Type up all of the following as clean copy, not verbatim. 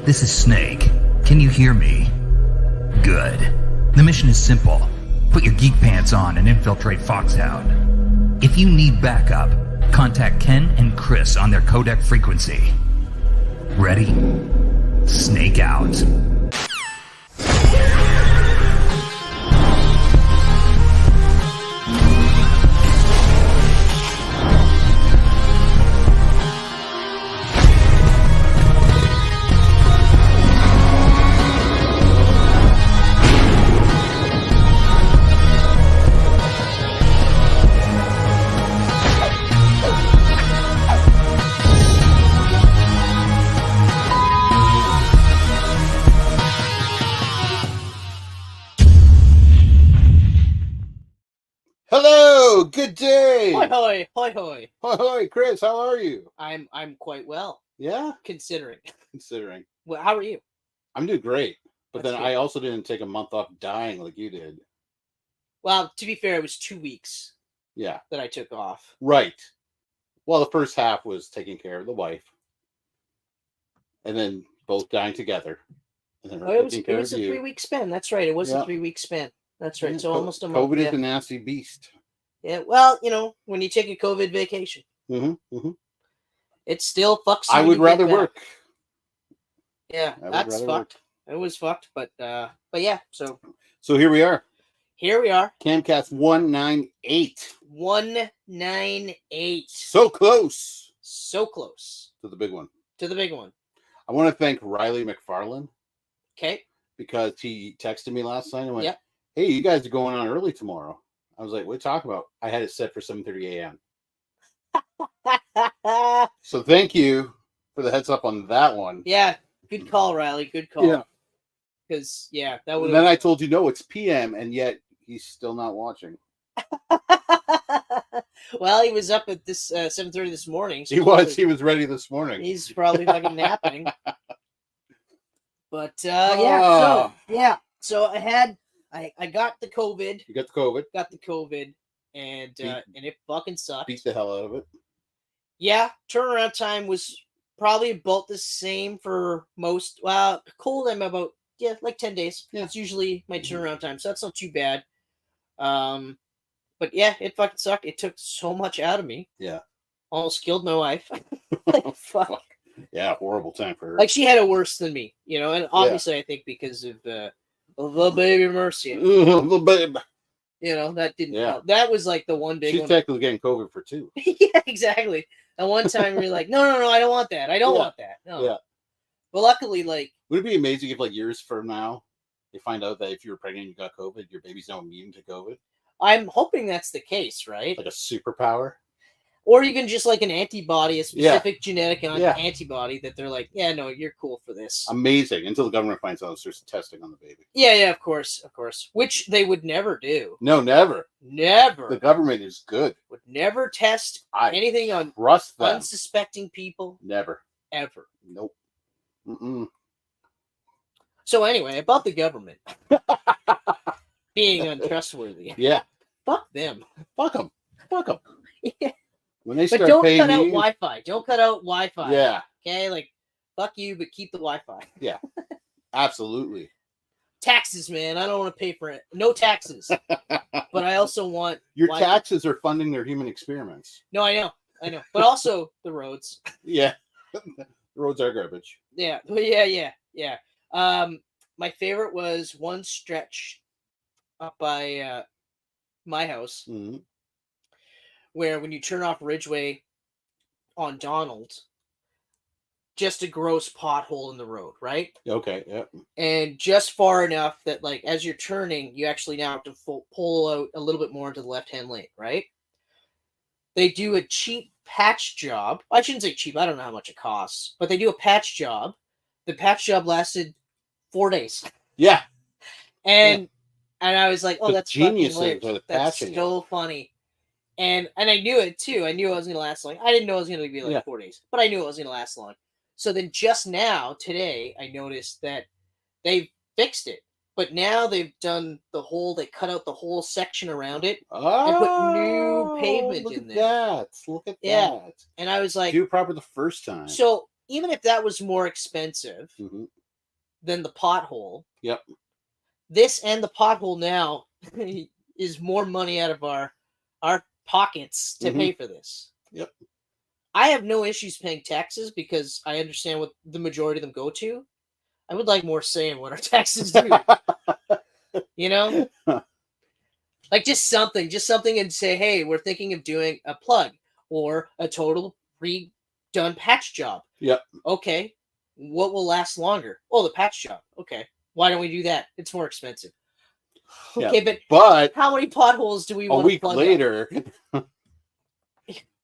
This is Snake. Can you hear me? Good. The mission is simple. Put your geek pants on and infiltrate Foxhound. If you need backup, contact Ken and Chris on their codec frequency. Ready? Snake out. Hello, good day. Hoi hoi, hoi hoi. Hoi hoi, Chris, how are you? I'm quite well. Yeah? Considering. Well, how are you? I'm doing great. But That's then good. I also didn't take a month off dying like you did. Well, to be fair, it was 2 weeks Yeah. that I took off. Right. Well, the first half was taking care of the wife. And then both dying together. And then her It was taking a care of you. 3-week span. That's right. It was Yeah. a 3-week span. That's right. Yeah, So almost a month. COVID yeah. is a nasty beast. Yeah. Well, when you take a COVID vacation, it still fucks. I when would you get rather back. work. Yeah, I would that's rather fucked. It was fucked, but yeah. So here we are. here we are. Camcast 198. 198. So close So close to the big one. to the big one. I want to thank Riley McFarland. Okay. Because he texted me last night and went, Yep. "Hey, you guys are going on early tomorrow." I was like, "What are you talking about?" I had it set for 7:30 a.m. So thank you for the heads up on that one. Yeah, good call, Riley. Good call. Yeah. Because that would. And then I told you, no, it's PM, and yet he's still not watching. Well, he was up at this 7:30 this morning. So He was ready this morning. He's probably fucking napping. But so I got the COVID. You got the COVID. And it fucking sucked. Beat the hell out of it. Yeah, turnaround time was probably about the same for most. Well, cold I'm about like 10 days. Yeah. It's usually my turnaround time, so that's not too bad. But yeah, it fucking sucked. It took so much out of me. Yeah. Almost killed my wife. Like, fuck. Yeah, horrible time for her. Like, she had it worse than me, and obviously I think because of the baby Mercy. The babe. That didn't Yeah. help. That was like the one big She's one. technically getting COVID for 2. Yeah, exactly. And one time we are like, no, I don't want that. I don't want that. No. Yeah. But luckily, like, Would it be amazing if, like, years from now, they find out that if you were pregnant and you got COVID, your baby's now immune to COVID? I'm hoping that's the case, right? Like a superpower? Or even just like an antibody, a specific genetic antibody that they're like, yeah, no, you're cool for this. Amazing. Until the government finds out and starts testing on the baby. Yeah, of course. Which they would never do. No, never. Never. The government is good. Would never test anything on trust them. Unsuspecting people. Never. Ever. Nope. Mm-mm. So anyway, about the government being untrustworthy. Yeah. Fuck them. Fuck them. Yeah. When they But start don't paying cut out me, Wi-Fi. Don't cut out Wi-Fi. Yeah. Okay, like, fuck you, but keep the Wi-Fi. Yeah. Absolutely. Taxes, man. I don't want to pay for it. No taxes. But I also want Your Wi-Fi. taxes are funding their human experiments. No, I know. But also the roads. Yeah. The roads are garbage. Yeah. My favorite was one stretch up by my house. Mm-hmm. Where when you turn off Ridgeway on Donald, just a gross pothole in the road, right? Okay, yeah. And just far enough that, like, as you're turning, you actually now have to pull out a little bit more into the left-hand lane, right? They do a cheap patch job. I shouldn't say cheap. I don't know how much it costs. But they do a patch job. The patch job lasted 4 days. Yeah. And I was like, oh, that's genius. That's so funny. And I knew it too. I knew it was going to last long. I didn't know it was going to be like 4 days, but I knew it was going to last long. So then just now, today, I noticed that they've fixed it. But now they've done they cut out the whole section around it and put new pavement in there. Look at Yeah. that. And I was like, do it proper the first time. So even if that was more expensive than the pothole, this and the pothole now is more money out of our pockets to pay for this. I have no issues paying taxes because I understand what the majority of them go to. I would like more say in what our taxes do. You know? Like just something and say, hey, we're thinking of doing a plug or a total redone patch job. Okay. What will last longer? Oh, the patch job. Okay. Why don't we do that? It's more expensive. Okay, but how many potholes do we want to plug a week later?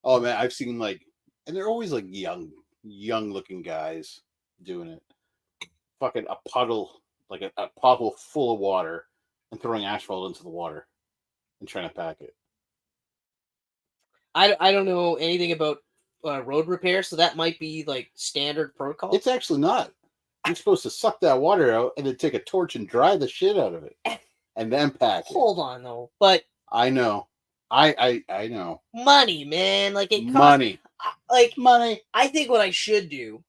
Oh man, I've seen like, and they're always like young looking guys doing it. Fucking a puddle, like a pothole full of water, and throwing asphalt into the water and trying to pack it. I don't know anything about road repair, so that might be like standard protocol. It's actually not. You're supposed to suck that water out and then take a torch and dry the shit out of it, and then pack it. Hold on though, but I know, I know. Money, man, like it costs money. Money. I think what I should do,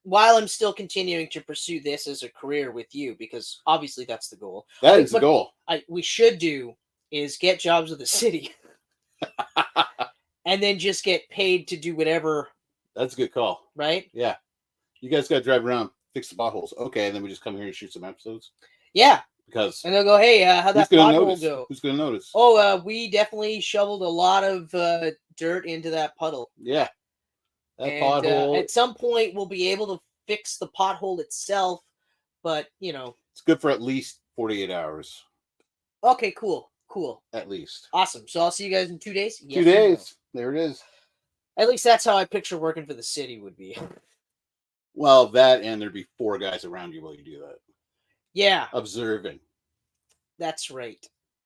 while I'm still continuing to pursue this as a career with you, because obviously that's the goal. That is the goal. We should do is get jobs with the city, and then just get paid to do whatever. That's a good call, right? Yeah, you guys got to drive around, fix the potholes. Okay, and then we just come here and shoot some episodes. Yeah, because and they'll go, hey, how'd that pothole go? Who's gonna notice? Oh, we definitely shoveled a lot of dirt into that puddle. Yeah. That pothole. At some point, we'll be able to fix the pothole itself, but you know, it's good for at least 48 hours. Okay, cool. At least. Awesome. So I'll see you guys in 2 days. Yes, 2 days. There it is. At least that's how I picture working for the city would be. Well, that and there'd be 4 guys around you while you do that. Yeah. Observing. That's right.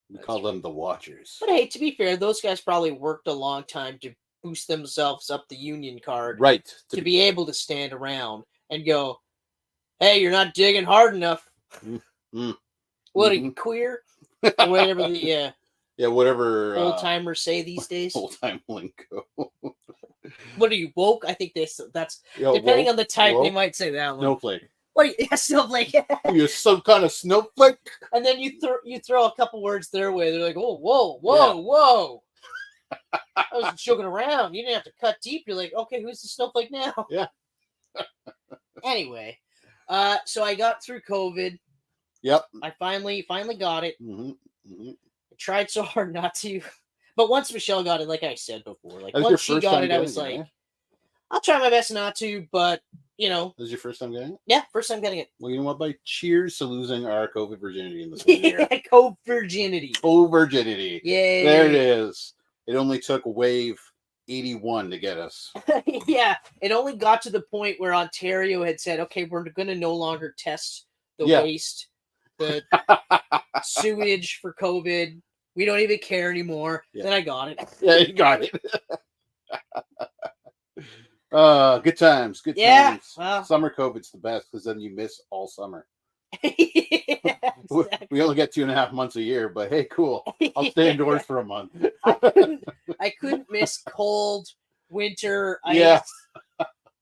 We call them the Watchers. But hey, to be fair, those guys probably worked a long time to boost themselves up the union card. Right. To be able to stand around and go, hey, you're not digging hard enough. What, are you queer? Or whatever the whatever old timers say these days. Old time lingo. What are you, woke? I think that's depending on the type, woke, they might say that one. Snowflake. What? Yeah, snowflake. You're some kind of snowflake. And then you throw a couple words their way. They're like, oh, whoa. I was joking around. You didn't have to cut deep. You're like, okay, who's the snowflake now? Yeah. Anyway, so I got through COVID. Yep. I finally got it. I tried so hard not to, but once Michelle got it, like I said before, like once she got it, I was like, I'll try my best not to, but you know. This is your first time getting it? Yeah, first time getting it. Well, you know what, buddy? Cheers to losing our COVID virginity in this one year. Co-virginity. Co-virginity. Yay. There it is. It only took wave 81 to get us. Yeah, it only got to the point where Ontario had said, okay, we're going to no longer test the waste, the sewage for COVID. We don't even care anymore. Yeah. Then I got it. Yeah, you got it. Good times. Good times. Well, summer COVID's the best because then you miss all summer. Exactly. We only get 2.5 months a year, but hey, cool. I'll stay indoors for a month. I couldn't miss cold, winter, ice.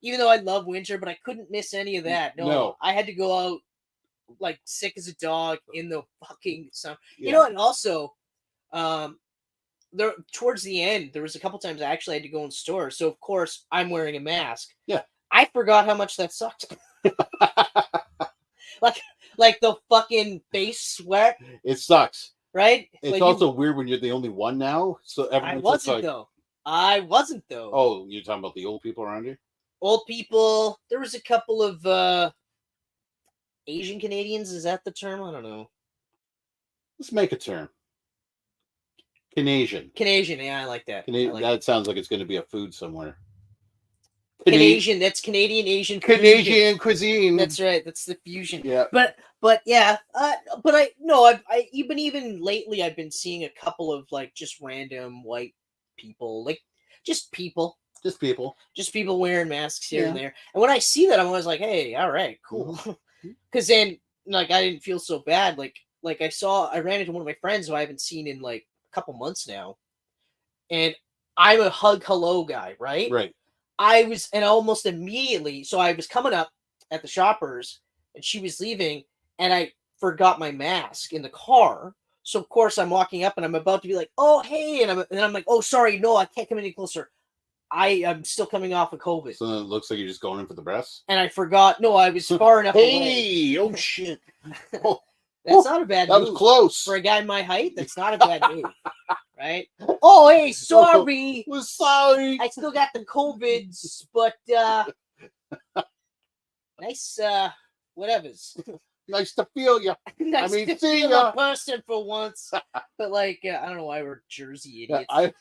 Even though I love winter, but I couldn't miss any of that. No. I had to go out like sick as a dog in the fucking summer. Yeah. You know, and also, there towards the end, there was a couple times I actually had to go in stores. So of course I'm wearing a mask. Yeah. I forgot how much that sucked. like the fucking face sweat. It sucks. Right? It's like also weird when you're the only one now. So I wasn't though. Oh, you're talking about the old people around you? Old people. There was a couple of Asian Canadians. Is that the term? I don't know. Let's make a term. Canadian. Yeah, I like that. That sounds like it's going to be a food somewhere. Canadian. That's Canadian Asian. Canadian cuisine. That's right. That's the fusion. Yeah. But yeah. But I even lately I've been seeing a couple of like just random white people, like just people wearing masks here and there. And when I see that, I'm always like, hey, all right, cool. Because then like I didn't feel so bad. Like I ran into one of my friends who I haven't seen in like a couple months now, and I'm a hug hello guy, right? Right. and almost immediately, so I was coming up at the Shoppers, and she was leaving, and I forgot my mask in the car. So of course I'm walking up, and I'm about to be like, "Oh, hey," and I'm like, "Oh, sorry, no, I can't come any closer. I am still coming off of COVID." So it looks like you're just going in for the breasts. And I forgot. No, I was far enough away. Hey, oh shit! Oh, That's not a bad that move. was close. For a guy my height, that's not a bad move, right? Oh, hey, sorry. Was sorry. I still got the COVIDs, but nice, whatever's. Nice to feel you. Nice to see feel ya. a person for once. But like, I don't know why we're Jersey idiots.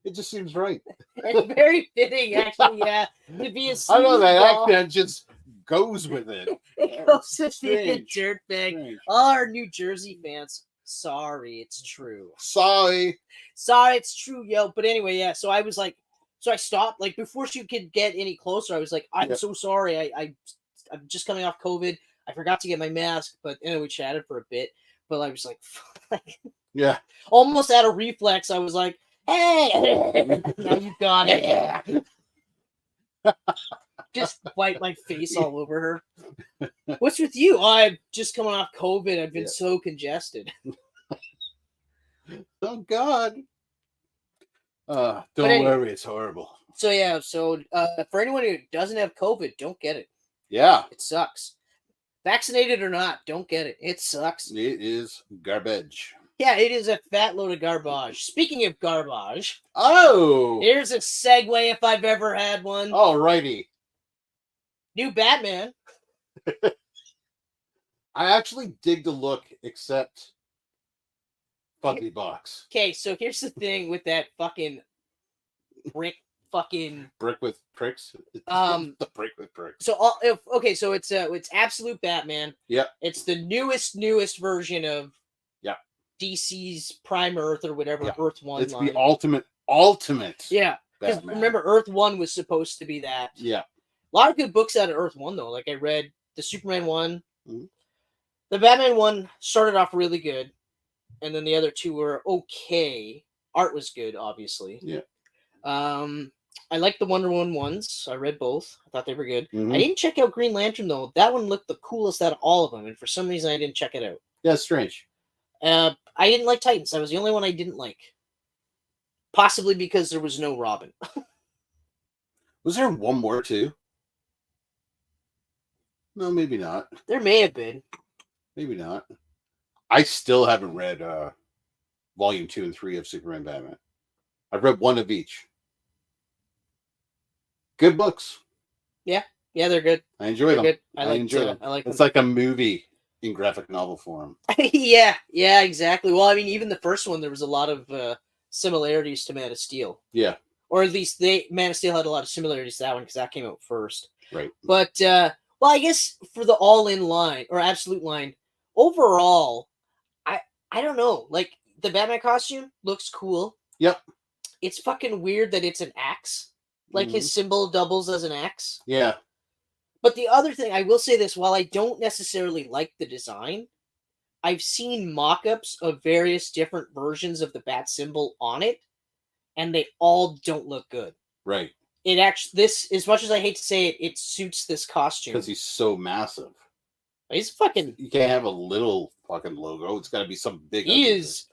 It just seems right. It's very fitting, actually. Yeah, to be a I know that smoothball. accent just goes with it. It goes with being a Strange. dirtbag. Strange. All our New Jersey fans, sorry, it's true. Sorry. Sorry, it's true, yo. But anyway, yeah. So I was like, so I stopped. Like before she could get any closer, I was like, I'm Yep. so sorry. I'm just coming off COVID. I forgot to get my mask. But anyway, we chatted for a bit. But I was like, Yeah. almost out of reflex. I was like, hey, now you got it. Just wipe my face all over her. What's with you? Oh, I'm just coming off COVID. I've been so congested. Oh God. Don't anyway. worry, it's horrible. So yeah, for anyone who doesn't have COVID, don't get it. Yeah. It sucks. Vaccinated or not, don't get it. It sucks. It is garbage. Yeah, it is a fat load of garbage. Speaking of garbage, Oh. here's a segue if I've ever had one. Alrighty. New Batman. I actually dig the look, except Fugly Box. Okay, so here's the thing with that fucking brick fucking Brick with pricks. The brick with pricks. so it's Absolute Batman. Yep. It's the newest version of Yep. DC's Prime Earth or whatever, Yeah. Earth 1 It's line. the ultimate. Yeah. Because Batman. remember, Earth 1 was supposed to be that. Yeah. A lot of good books out of Earth 1, though. Like, I read the Superman 1. Mhm. The Batman 1 started off really good. And then the other two were okay. Art was good, obviously. Yeah. I liked the Wonder Woman ones. I read both. I thought they were good. Mhm. I didn't check out Green Lantern, though. That one looked the coolest out of all of them. And for some reason, I didn't check it out. Yeah, it's strange. I didn't like Titans. That was the only one I didn't like. Possibly because there was no Robin. Was there one more too? No, maybe not. There may have been. Maybe not. I still haven't read volume 2 and 3 of Superman Batman. I've read one of each. Good books. Yeah, they're good. I enjoy They're them. good. I enjoy them. I like It's them. like a movie in graphic novel form. yeah, exactly. Well, I mean, even the first one, there was a lot of similarities to Man of Steel. Yeah. Or at least Man of Steel had a lot of similarities to that one because that came out first. Right. But, well, I guess for the all-in line, or absolute line, overall, I don't know. Like, the Batman costume looks cool. Yep. It's fucking weird that it's an axe. Like, Mhm. his symbol doubles as an axe. Yeah. But the other thing, I will say this, while I don't necessarily like the design, I've seen mock-ups of various different versions of the bat symbol on it, and they all don't look good. Right. It actually, as much as I hate to say it, it suits this costume. Because he's so massive. He's fucking... You can't have a little fucking logo. It's got to be some big... He is...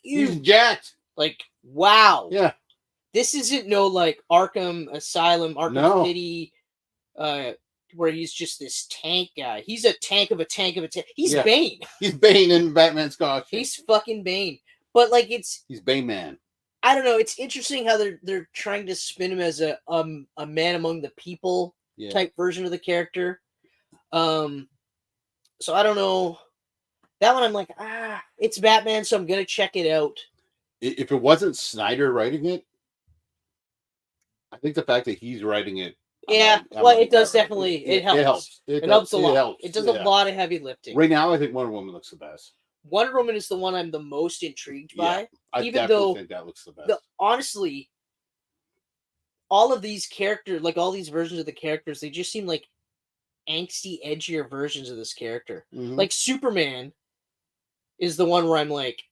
He's jacked. Like, wow. Yeah. This isn't no, like, Arkham Asylum, Arkham City, where he's just this tank guy. He's a tank of a tank of a tank. He's Bane. He's Bane in Batman's costume. He's fucking Bane. But, like, He's Bane Man. I don't know. It's interesting how they're trying to spin him as a man among the people type version of the character. So I don't know. That one I'm like, it's Batman, so I'm gonna check it out. If it wasn't Snyder writing it, I think the fact that he's writing it. Yeah, it does definitely. It helps. It helps a lot. Helps. It does a lot of heavy lifting. Right now, I think Wonder Woman looks the best. Wonder Woman is the one I'm the most intrigued by. I even definitely though think that looks the best. Honestly, all of these characters, like all these versions of the characters, they just seem like angsty, edgier versions of this character. Mhm. Like Superman is the one where I'm like,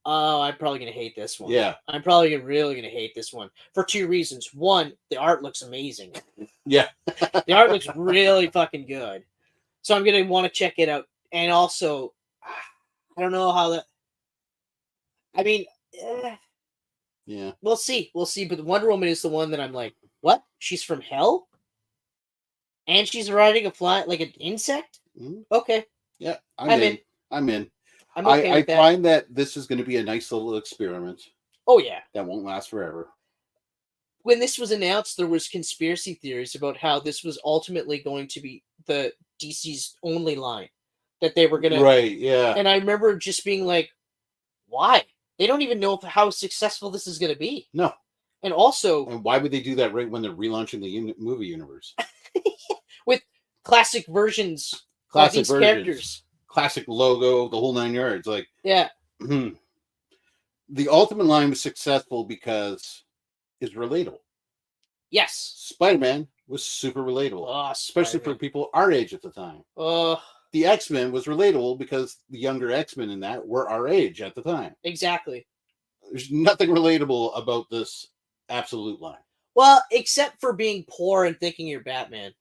Oh, I'm probably gonna hate this one. Yeah. I'm probably really gonna hate this one for two reasons. One, the art looks amazing. Yeah. The art looks really fucking good. So I'm gonna want to check it out. And also, I don't know how that. I mean, Yeah. we'll see. We'll see. But Wonder Woman is the one that I'm like, what? She's from hell, and she's riding a fly like an insect. Mhm. Okay, Yeah. I'm in. I'm in. I'm okay I with that. find that this is going to be a nice little experiment Oh yeah. that won't last forever. When this was announced, there was conspiracy theories about how this was ultimately going to be the DC's only line that they were gonna. Right. Yeah. And I remember just being like, why? They don't even know how successful this is going to be. No. And also, And why would they do that right when they're relaunching the movie universe? with classic versions of Classic these versions. characters. Classic logo, the whole 9 yards. Like, Yeah. the Ultimate line was successful because it's relatable. Yes. Spider-Man was super relatable, Oh, especially for Spider-Man. people our age at the time. The X-Men was relatable because the younger X-Men in that were our age at the time. Exactly. There's nothing relatable about this absolute line. Well, except for being poor and thinking you're Batman.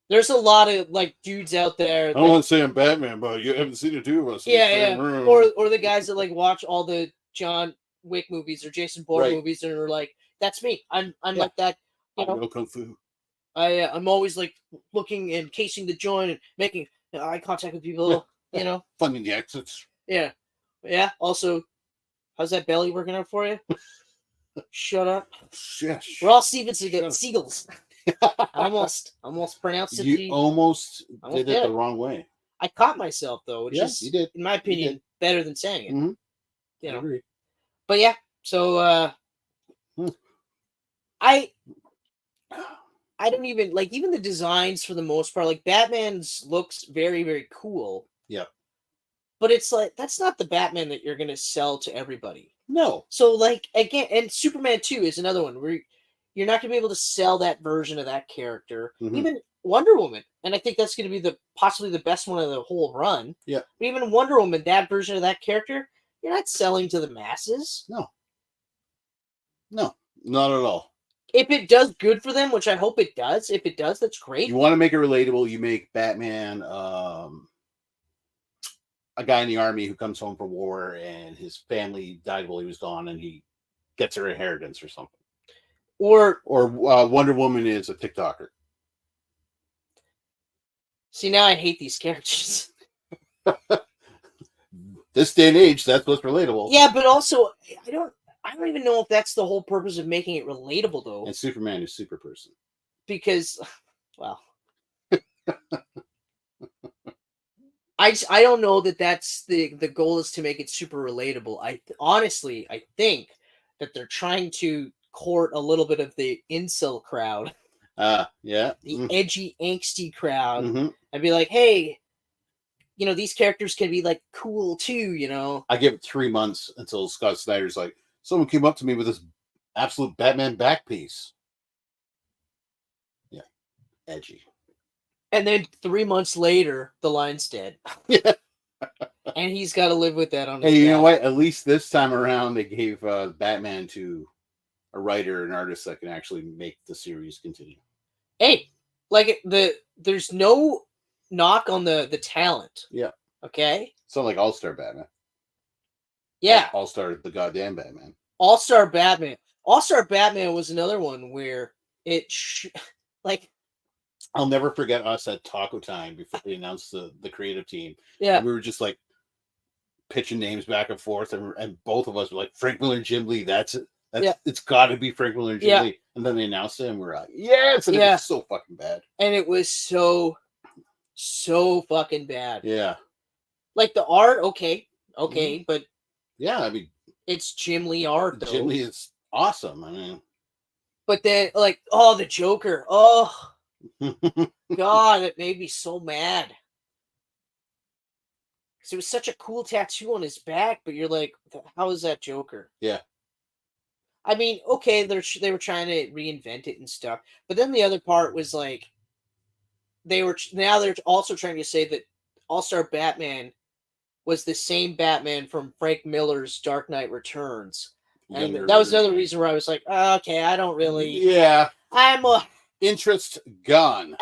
There's a lot of like dudes out there. I don't want to say I'm Batman, but you haven't seen the two of us. In the same room. Or the guys that like watch all the John Wick movies or Jason Bourne movies and are like, "That's me. I'm like that." You know, Kung Fu. I'm always like looking and casing the joint and making eye contact with people. You know, Finding the exits. Yeah. Also, how's that belly working out for you? Shut up. Yes. We're all Seagulls. I almost pronounced it. You almost did it did the wrong way. I caught myself though, which is, you did. in my opinion, better than saying it. Mm-hmm. You know. I agree. But yeah, so I don't even like even the designs for the most part. Like Batman's looks very, very cool. Yeah. But it's like that's not the Batman that you're gonna sell to everybody. No. So like again, and Superman 2 is another one where you're not gonna be able to sell that version of that character. Mhm. Even Wonder Woman, and I think that's gonna be possibly the best one of the whole run. Yeah. But even Wonder Woman, that version of that character, you're not selling to the masses. No, not at all. If it does good for them, which I hope it does, if it does, that's great. You want to make it relatable, you make Batman a guy in the army who comes home from war and his family died while he was gone and he gets her inheritance or something. Or Wonder Woman is a TikToker. See, now I hate these characters. This day and age, that's what's relatable. Yeah, but also, I don't even know if that's the whole purpose of making it relatable, though. And Superman is super person. Because, well, I don't know that that's the goal is to make it super relatable. I think that they're trying to court a little bit of the incel crowd. Yeah. The edgy, angsty crowd. Mm-hmm. And be like, hey, these characters can be like cool too, I give it 3 months until Scott Snyder's like, someone came up to me with this absolute Batman back piece. Yeah. Edgy. And then 3 months later, the line's dead. Yeah. And he's got to live with that on his Hey, you back. know what? At least this time around, they gave Batman to a writer, an artist that can actually make the series continue. Hey, like there's no knock on the talent. Yeah. Okay. It's not like All-Star Batman. Yeah. All-Star, the goddamn Batman. All-Star Batman. All-Star Batman was another one where it like. I'll never forget us at Taco Time before they announced the creative team. Yeah. And we were just like pitching names back and forth, and both of us were like, Frank Miller and Jim Lee. That's it. It's got to be Frank Miller and Jim Lee. And then they announced it, and we're like, yes! And it was so fucking bad. And it was so fucking bad. Yeah. Like the art, okay, but yeah, I mean, it's Jim Lee art, though. Jim Lee is awesome. I mean, but then like, oh, the Joker, oh God, it made me so mad because it was such a cool tattoo on his back, but you're like, how is that Joker? Yeah. I mean, okay, they were trying to reinvent it and stuff, but then the other part was like, they're also trying to say that All-Star Batman was the same Batman from Frank Miller's Dark Knight Returns. And Younger that was another version. reason where I was like, oh, okay, I don't really. Yeah. I'm Interest gone.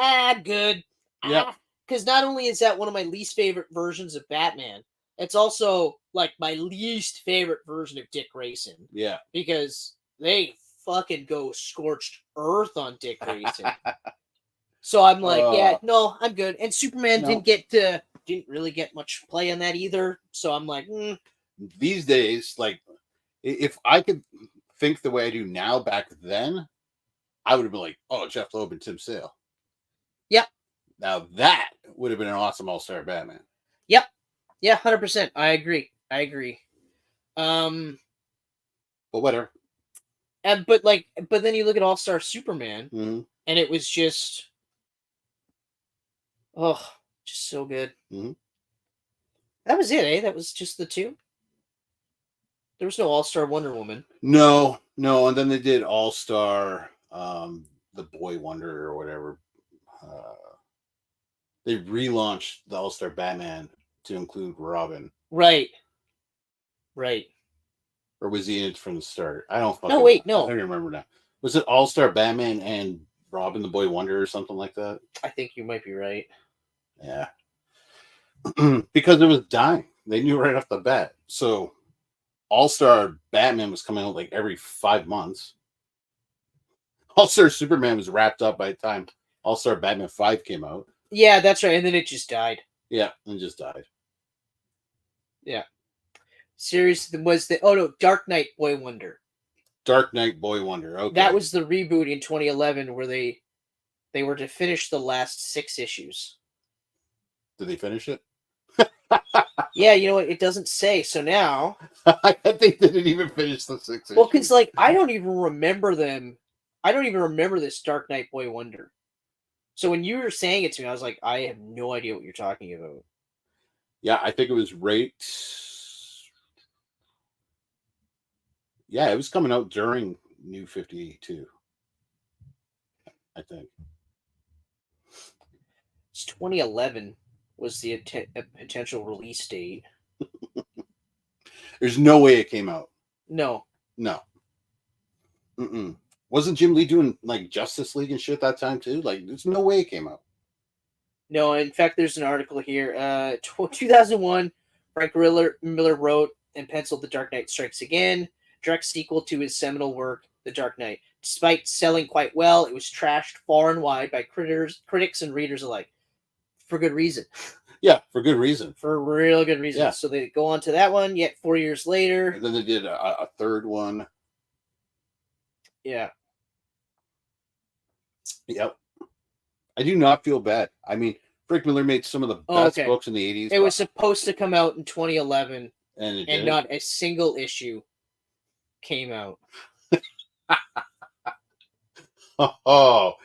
good. Yep. Because not only is that one of my least favorite versions of Batman, it's also like my least favorite version of Dick Grayson. Yeah. Because they fucking go scorched earth on Dick Grayson. So I'm like, yeah, no, I'm good. And Superman didn't really get much play on that either. So I'm like, These days, like, if I could think the way I do now back then, I would have been like, oh, Jeff Loeb and Tim Sale. Yep. Now that would have been an awesome all-star Batman. Yep. Yeah, 100%. I agree. But whatever. But then you look at All-Star Superman, and it was just so good. That was it, eh? That was just the two? There was no All-Star Wonder Woman. No. And then they did All-Star, the Boy Wonder or whatever. They relaunched the All-Star Batman to include Robin. Right. Or was he in it from the start? I don't No. I don't remember now. Was it All-Star Batman and Robin the Boy Wonder or something like that? I think you might be right. Yeah. Because it was dying. They knew right off the bat. So All-Star Batman was coming out like every 5 months. All-Star Superman was wrapped up by the time All-Star Batman 5 came out. Yeah, that's right. And then it just died. Yeah, and just died. Yeah. Series was Dark Knight Boy Wonder. Dark Knight Boy Wonder. Okay. That was the reboot in 2011 where they were to finish the last 6 issues. Did they finish it? Yeah, you know what? It doesn't say. So now I bet they didn't even finish the 6 issues. Well, because I don't even remember them. I don't even remember this Dark Knight Boy Wonder. So when you were saying it to me, I was like, I have no idea what you're talking about. Yeah, I think it was right. Yeah, it was coming out during New 52. I think. It's 2011 was the potential release date. There's no way it came out. No. Wasn't Jim Lee doing like Justice League and shit that time too? Like, there's no way it came out. No, in fact, there's an article here. 2001, Frank Miller wrote and penciled The Dark Knight Strikes Again, direct sequel to his seminal work, The Dark Knight. Despite selling quite well, it was trashed far and wide by critics and readers alike. For good reason. Yeah, for good reason. For real good reason. Yeah. So they go on to that one, yet 4 years later. And then they did a third one. Yeah. Yep. I do not feel bad. I mean, Frank Miller made some of the best books in the 80s. It was supposed to come out in 2011, and not a single issue came out. Oh,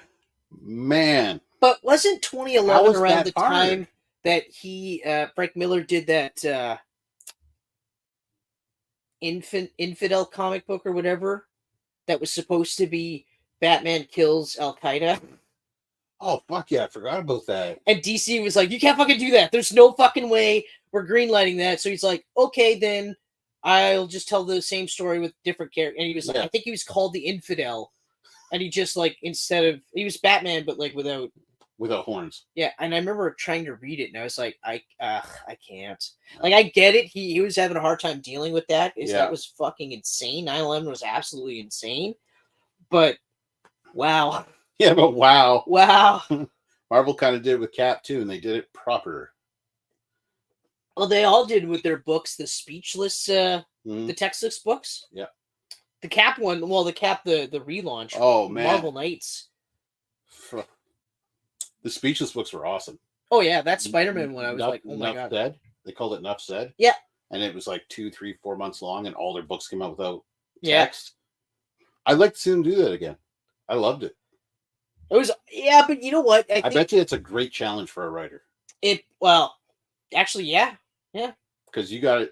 man. But wasn't 2011 around the hard? time that Frank Miller did that infidel comic book or whatever that was supposed to be Batman kills Al-Qaeda? Oh, fuck yeah, I forgot about that. And DC was like, you can't fucking do that. There's no fucking way we're greenlighting that. So he's like, okay, then I'll just tell the same story with different characters. And he was like, I think he was called the Infidel. And he just like, he was Batman, but like without horns. Yeah, and I remember trying to read it, and I was like, I can't. Like, I get it. He was having a hard time dealing with that. That was fucking insane. 9/11 was absolutely insane. But, wow. Yeah, but wow. Wow. Marvel kind of did it with Cap, too, and they did it proper. Well, they all did with their books, the speechless, the textless books. Yeah. The Cap one, the relaunch. Oh, man. Marvel Knights. The speechless books were awesome. Oh, yeah, that Spider-Man one, I was like, oh my God. Said. They called it Nuff Said. Yeah. And it was like 2, 3, 4 months long, and all their books came out without text. I'd like to see them do that again. I loved it. It was, yeah, but you know what? I bet you it's a great challenge for a writer. Actually, yeah. Yeah. Because you got to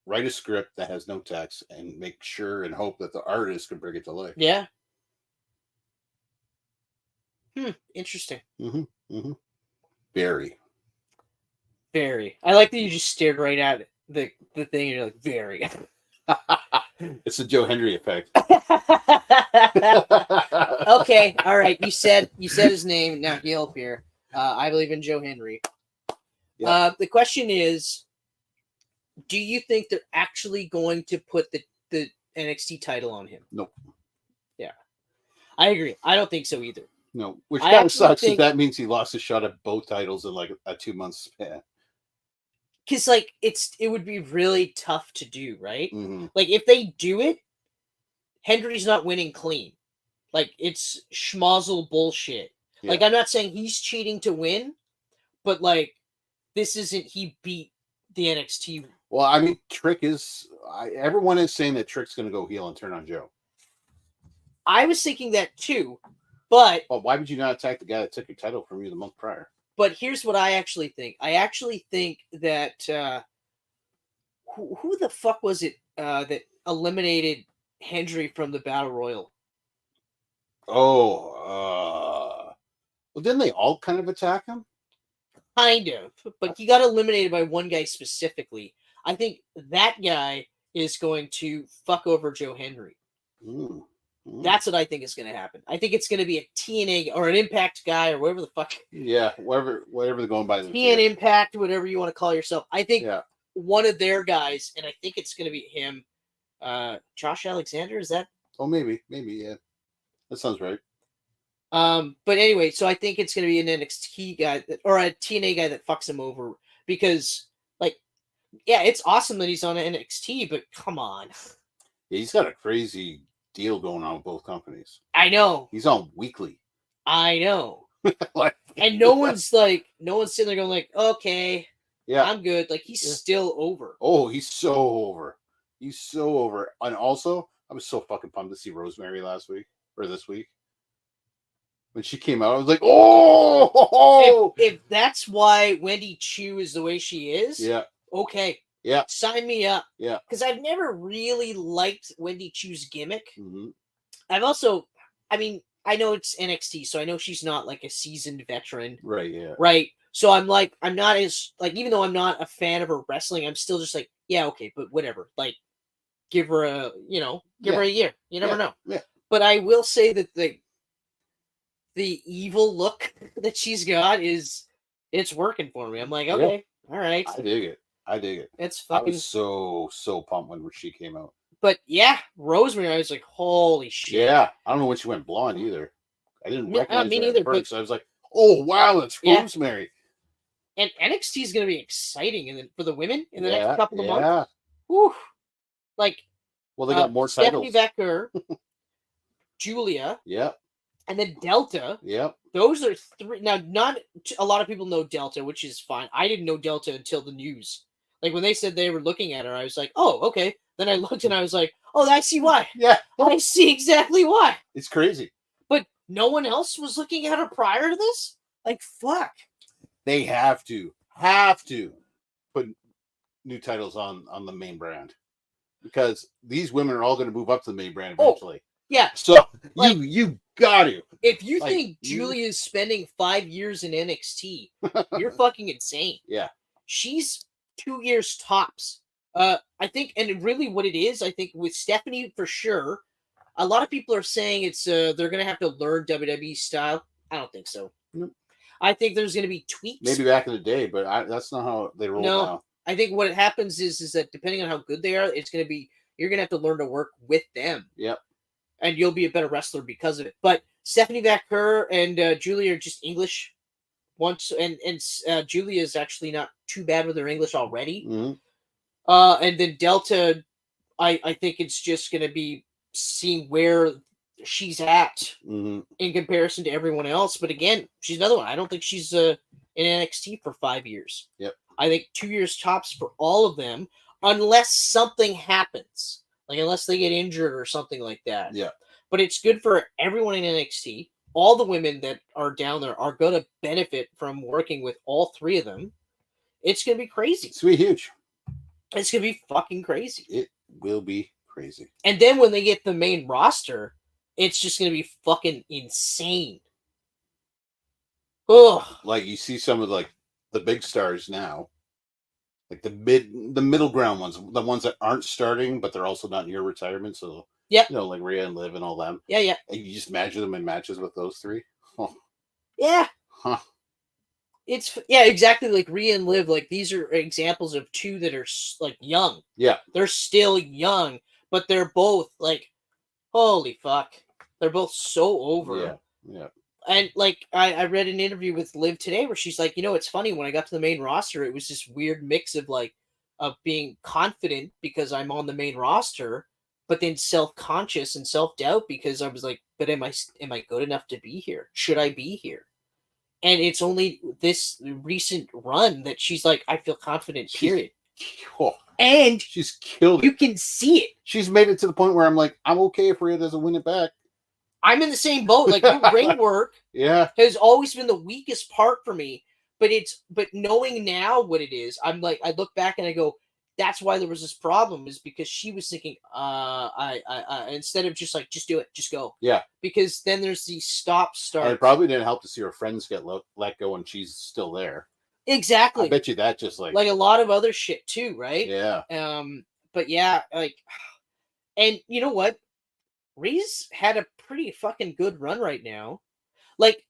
write a script that has no text and make sure and hope that the artist can bring it to life. Yeah. Interesting. Very. Very. I like that you just stared right at the thing and you're like, very. It's the Joe Henry effect. Okay, all right. You said his name. Now he'll appear. I believe in Joe Henry. Yeah. The question is, do you think they're actually going to put the NXT title on him? Nope. Yeah, I agree. I don't think so either. No, which I kind of actually sucks. think- That means he lost a shot at both titles in like a 2-month span. Because like it would be really tough to do, right? Mm-hmm. Like if they do it, Hendry's not winning clean. Like it's schmozzle bullshit. Yeah. Like I'm not saying he's cheating to win, but like this isn't he beat the NXT. Well, I mean, Trick is. Everyone is saying that Trick's going to go heel and turn on Joe. I was thinking that too, but Well, why would you not attack the guy that took your title from you the month prior? But here's what I actually think. I actually think that who the fuck was it that eliminated Hendry from the Battle Royal? Oh, well, didn't they all kind of attack him? Kind of, but he got eliminated by one guy specifically. I think that guy is going to fuck over Joe Henry. Mm. That's what I think is going to happen. I think it's going to be a TNA or an Impact guy or whatever the fuck. Yeah, whatever they're going by. TN Impact, whatever you want to call yourself. I think Yeah. one of their guys, and I think it's going to be him. Josh Alexander, is that? Oh, maybe, yeah. That sounds right. But anyway, so I think it's going to be an NXT guy or a TNA guy that fucks him over because, like, yeah, it's awesome that he's on NXT, but come on. Yeah, he's got a crazy deal going on with both companies. I know. He's on weekly. I know. Like, And no one's sitting there going like, okay, yeah, I'm good. Like he's still over. Oh, he's so over. He's so over. And also, I was so fucking pumped to see Rosemary last week or this week. When she came out, I was like, oh! If that's why Wendy Chu is the way she is, Yeah. Okay. Yeah. Sign me up. Yeah. Because I've never really liked Wendy Chu's gimmick. Mm-hmm. I've also, I mean, I know it's NXT, so I know she's not like a seasoned veteran. Right, yeah. Right. So I'm not as, like, even though I'm not a fan of her wrestling, I'm still just like, yeah, okay, but whatever. Like, give her a, give her a year. You never know. Yeah. But I will say that the evil look that she's got it's working for me. I'm like, okay, all right. I dig it. It's I fucking. was so pumped when she came out. But yeah, Rosemary, I was like, holy shit. Yeah, I don't know when she went blonde either. I didn't recognize me her neither, at first. I was like, oh wow, it's Rosemary. And NXT is going to be exciting, for the women in the next couple of months. Yeah. Whew. Like, well, they got more Stephanie titles. Becker, Julia, Yeah. and then Delta. Yep. Those are three. Now, not a lot of people know Delta, which is fine. I didn't know Delta until the news. Like, when they said they were looking at her, I was like, oh, okay. Then I looked and I was like, oh, I see why. Yeah. I see exactly why. It's crazy. But no one else was looking at her prior to this? Like, fuck. They have to put new titles on the main brand because these women are all going to move up to the main brand eventually. Yeah. So like, you got to. If you think Julia is spending 5 years in NXT, you're fucking insane. Yeah. She's 2 years tops. I think, and really what it is, I think with Stephanie for sure, a lot of people are saying it's they're going to have to learn WWE style. I don't think so. Nope. I think there's going to be tweaks. Maybe back in the day, but that's not how they roll now. I think what happens is that depending on how good they are, it's going to be, you're going to have to learn to work with them. Yep. And you'll be a better wrestler because of it. But Stephanie Becker and Julia are just English once, and Julia is actually not too bad with her English already. Mm-hmm. And then Delta, I think it's just going to be seeing where she's at in comparison to everyone else. But again, she's another one. I don't think she's in NXT for 5 years. Yep. I think 2 years tops for all of them, unless something happens. Like, unless they get injured or something like that. Yeah. But it's good for everyone in NXT. All the women that are down there are going to benefit from working with all three of them. It's going to be crazy. It's going to be huge. It's going to be fucking crazy. It will be crazy. And then when they get the main roster, it's just going to be fucking insane. Oh, like you see some of like the big stars now Like the middle ground ones, the ones that aren't starting, but they're also not near retirement. So Yeah. like Rhea and Liv and all them. Yeah. And you just imagine them in matches with those three. Oh. Yeah. Huh. It's exactly like Rhea and Liv. Like these are examples of two that are like young. Yeah. They're still young, but they're both like, holy fuck, they're both so over. Yeah. Yeah. And like I read an interview with Liv today where she's like, it's funny, when I got to the main roster, it was this weird mix of like being confident because I'm on the main roster, but then self-conscious and self-doubt because I was like, but am I good enough to be here? Should I be here? And it's only this recent run that she's like, I feel confident, period. And she's killed it. You can see it. She's made it to the point where I'm like, I'm okay if Rhea doesn't win it back. I'm in the same boat. Like ring work has always been the weakest part for me. But knowing now what it is, I'm like, I look back and I go, that's why there was this problem, is because she was thinking, I instead of just like, just do it, just go. Yeah. Because then there's these stop-start. And it probably didn't help to see her friends get let go and she's still there. Exactly. I bet you that just like a lot of other shit too, right? Yeah. But yeah, like, and you know what? Rhea's had a pretty fucking good run right now. Like,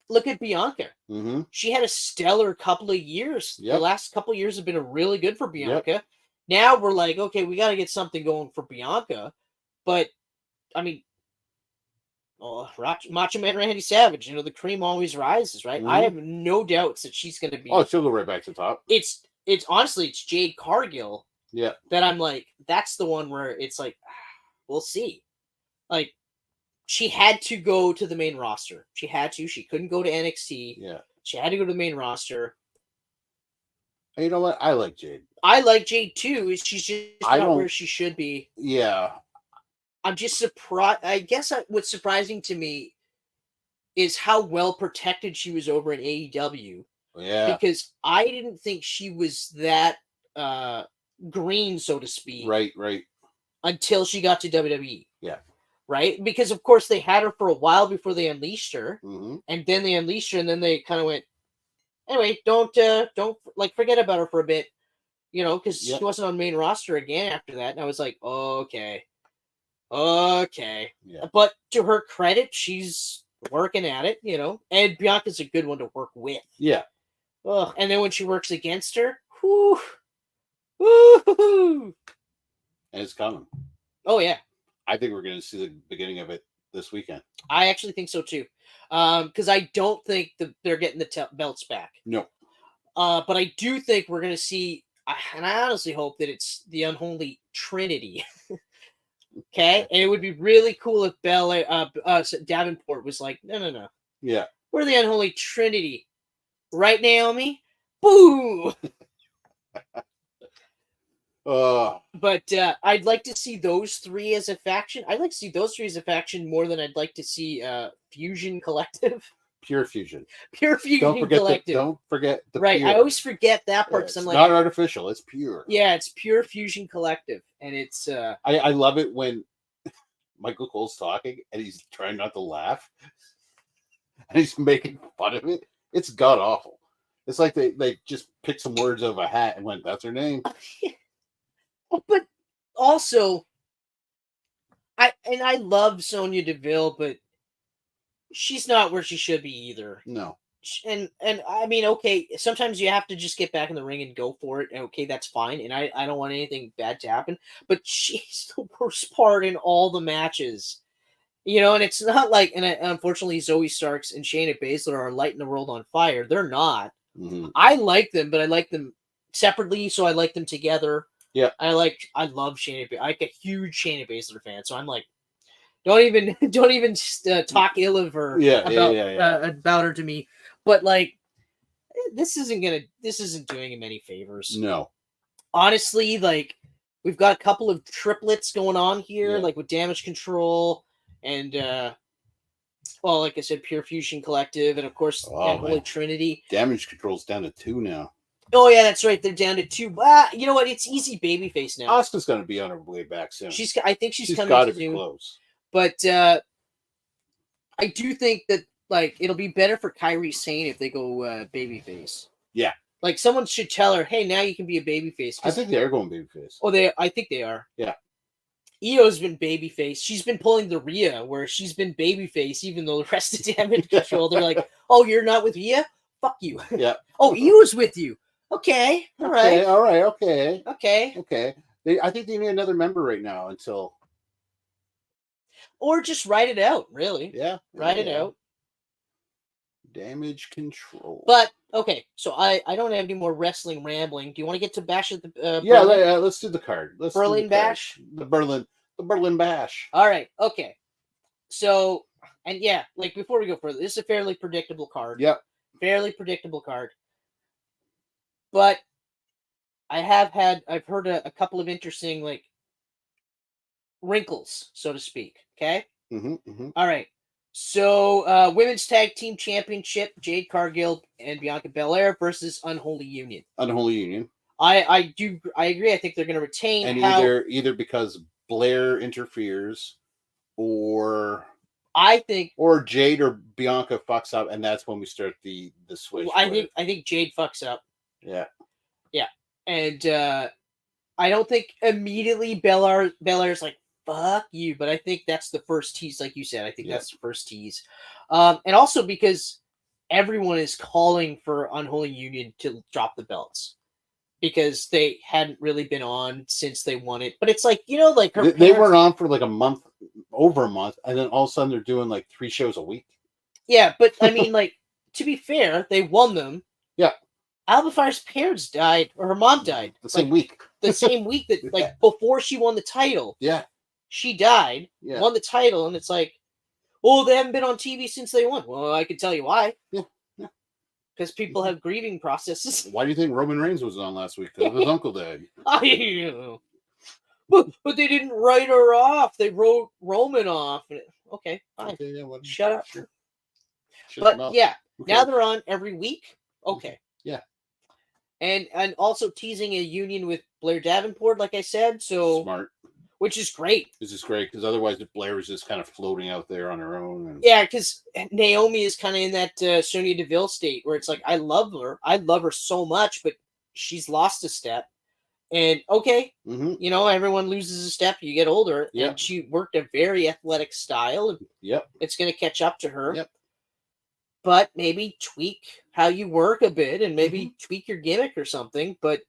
look at Bianca. Mm-hmm. She had a stellar couple of years. Yep. The last couple of years have been really good for Bianca. Yep. Now we're like, okay, we got to get something going for Bianca. But, I mean, Macho Man Randy Savage, the cream always rises, right? Mm-hmm. I have no doubts that she's going to be. Oh, she'll go right back to the top. It's honestly, it's Jade Cargill. Yeah. That I'm like, that's the one where it's like, we'll see. Like, she had to go to the main roster. She had to. She couldn't go to NXT. Yeah. She had to go to the main roster. And you know what? I like Jade. I like Jade too. She's just not where she should be. Yeah. I'm just surprised. I guess what's surprising to me is how well protected she was over in AEW. Yeah. Because I didn't think she was that green, so to speak. Right. Until she got to WWE. Yeah. Right? Because, of course, they had her for a while before they unleashed her. Mm-hmm. And then they unleashed her, and then they kind of went, anyway, don't forget about her for a bit. Because she wasn't on main roster again after that. And I was like, okay. Yeah. But to her credit, she's working at it, And Bianca's a good one to work with. Yeah. Ugh. And then when she works against her, whoo. And it's coming. Oh, yeah. I think we're going to see the beginning of it this weekend. I actually think so, too. Because I don't think they're getting the belts back. No. But I do think we're going to see, and I honestly hope that it's the unholy trinity. Okay? And it would be really cool if Davenport was like, no. Yeah. We're the unholy trinity. Right, Naomi? Boo! But I'd like to see those three as a faction. I'd like to see those three as a faction more than I'd like to see Fusion Collective. Pure Fusion. Pure Fusion Collective. Don't forget the right. pure. I always forget that part because it's I'm like, not artificial. It's pure. Yeah, it's Pure Fusion Collective, and it's. I love it when Michael Cole's talking and he's trying not to laugh, and he's making fun of it. It's god awful. It's like they just picked some words out of a hat and went, "That's her name." But also, I love Sonya Deville, but she's not where she should be either. No. And I mean, okay, sometimes you have to just get back in the ring and go for it. Okay, that's fine. And I don't want anything bad to happen. But she's the worst part in all the matches. And it's not like, and unfortunately, Zoe Starks and Shayna Baszler are lighting the world on fire. They're not. Mm-hmm. I like them, but I like them separately, so I like them together. Yeah. I love Shayna. I'm like a huge Shayna Baszler fan, so I'm like, don't even talk ill of her about her to me. But like, this isn't doing him any favors. No. Honestly, like, we've got a couple of triplets going on here, like with Damage Control and like I said, Pure Fusion Collective, and of course Holy Trinity. Damage Control's down to 2 now. Oh yeah, that's right. They're down to 2. You know what? It's easy babyface now. Asuka's going to be on her way back soon. I think she's coming got to soon. be close. But I do think that like it'll be better for Kairi Sane if they go babyface. Yeah. Like someone should tell her, hey, now you can be a babyface. I think they are going babyface. Oh, I think they are. Yeah. Io's been babyface. She's been pulling the Rhea, where she's been babyface, even though the rest of Damage Control, they're like, oh, you're not with Rhea? Fuck you. Yeah. Oh, Io's with you. Okay. All right. All right. Okay. Okay. I think they need another member right now until. Or just write it out, really. Yeah. Write it out. Damage Control. But okay, so I don't have any more wrestling rambling. Do you want to get to Bash at the let's do the card. Berlin Bash? The Berlin Bash. All right, okay. So, and yeah, like before we go further, this is a fairly predictable card. Yep. Fairly predictable card. But I've heard a couple of interesting like wrinkles, so to speak. Okay. All right. So, Women's Tag Team Championship, Jade Cargill and Bianca Belair versus Unholy Union. Unholy Union. I agree. I think they're going to retain. And either because Blair interferes, or Jade or Bianca fucks up, and that's when we start the switch. Well, I think Jade fucks up. Yeah. And I don't think immediately Belair's like, fuck you, but I think that's the first tease, like you said. I think that's the first tease. And also because everyone is calling for Unholy Union to drop the belts because they hadn't really been on since they won it. But it's like, like they weren't on for like over a month, and then all of a sudden they're doing like 3 shows a week. Yeah, but I mean, like, to be fair, they won them. Yeah. Alba Fire's parents died, or her mom died. The same week. The same week that, like, before she won the title. Yeah. She died, won the title, and it's like, well, they haven't been on TV since they won. Well, I can tell you why. Yeah. Because people have grieving processes. Why do you think Roman Reigns was on last week? Because his uncle died. But they didn't write her off. They wrote Roman off. Okay, fine. Okay, yeah, shut up. Sure. But now they're on every week. Okay. Yeah. And also teasing a union with Blair Davenport, like I said. So smart. Which is great. This is great because otherwise Blair is just kind of floating out there on her own. And... Yeah, because Naomi is kind of in that Sonya Deville state where it's like, I love her so much, but she's lost a step. And okay, everyone loses a step. You get older. Yep. And she worked a very athletic style. And yep. It's going to catch up to her. Yep. But maybe tweak how you work a bit and maybe tweak your gimmick or something. But,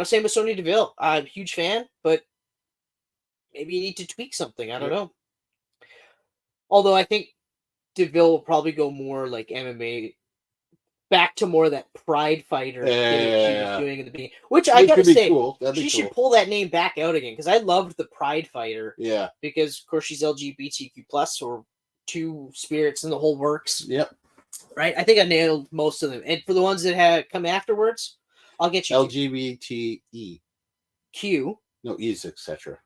same with Sonya Deville. I'm a huge fan, but maybe you need to tweak something. I don't know. Although I think Deville will probably go more like MMA, back to more that pride fighter thing she was doing in the beginning. Which I gotta say, cool. She should pull that name back out again because I loved the pride fighter. Yeah. Because of course she's LGBTQ plus or 2 spirits in the whole works. Yep. Right. I think I nailed most of them. And for the ones that have come afterwards, I'll get you LGBTE. Q. No, E's etc.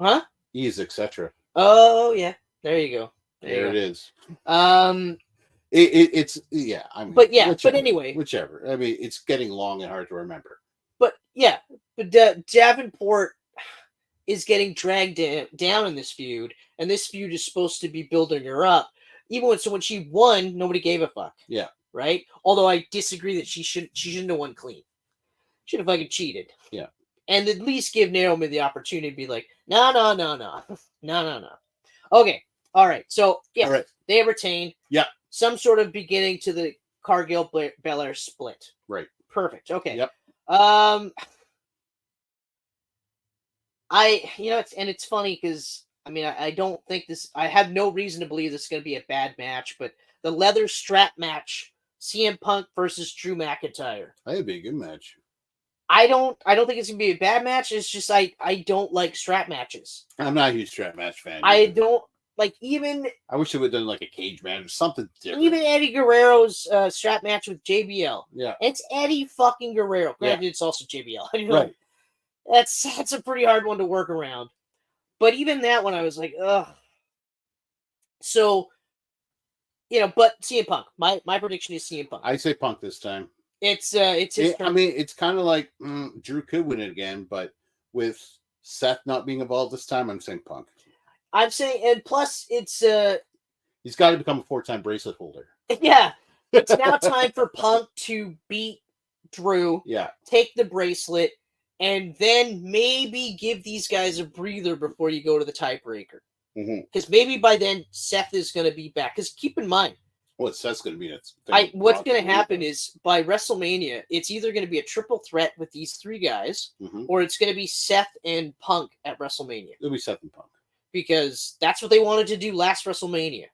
Huh? E's etc. Oh yeah. There you go. There it is. It's I mean, but anyway, whichever. I mean, it's getting long and hard to remember. But Davenport is getting dragged down in this feud, and this feud is supposed to be building her up. Even when she won, nobody gave a fuck. Yeah. Right. Although I disagree that she shouldn't have won clean. Should have fucking cheated. Yeah. And at least give Naomi the opportunity to be like, no. Okay. All right. So yeah, they retain. Yeah. Some sort of beginning to the Cargill Belair split. Right. Perfect. Okay. Yep. It's funny because I don't think this. I have no reason to believe this is going to be a bad match, but the leather strap match, CM Punk versus Drew McIntyre. That'd be a good match. I don't think it's gonna be a bad match. It's just I don't like strap matches. I'm not a huge strap match fan. I don't like even. I wish they would have done like a cage match or something different. Even Eddie Guerrero's strap match with JBL. Yeah, it's Eddie fucking Guerrero. Granted, it's also JBL. Right. That's a pretty hard one to work around. But even that one, I was like, ugh. So, but CM Punk. My prediction is CM Punk. I say Punk this time. It's his turn. I mean, it's kind of like Drew could win it again, but with Seth not being involved this time, I'm saying Punk. I'm saying, and plus it's he's got to become a 4-time bracelet holder. Yeah, it's now time for Punk to beat Drew, Yeah. take the bracelet, and then maybe give these guys a breather before you go to the tiebreaker. Because maybe by then Seth is going to be back. Because keep in mind, Seth's going to be what's going to happen is by WrestleMania, it's either going to be a triple threat with these three guys, or it's going to be Seth and Punk at WrestleMania. It'll be Seth and Punk. Because that's what they wanted to do last WrestleMania.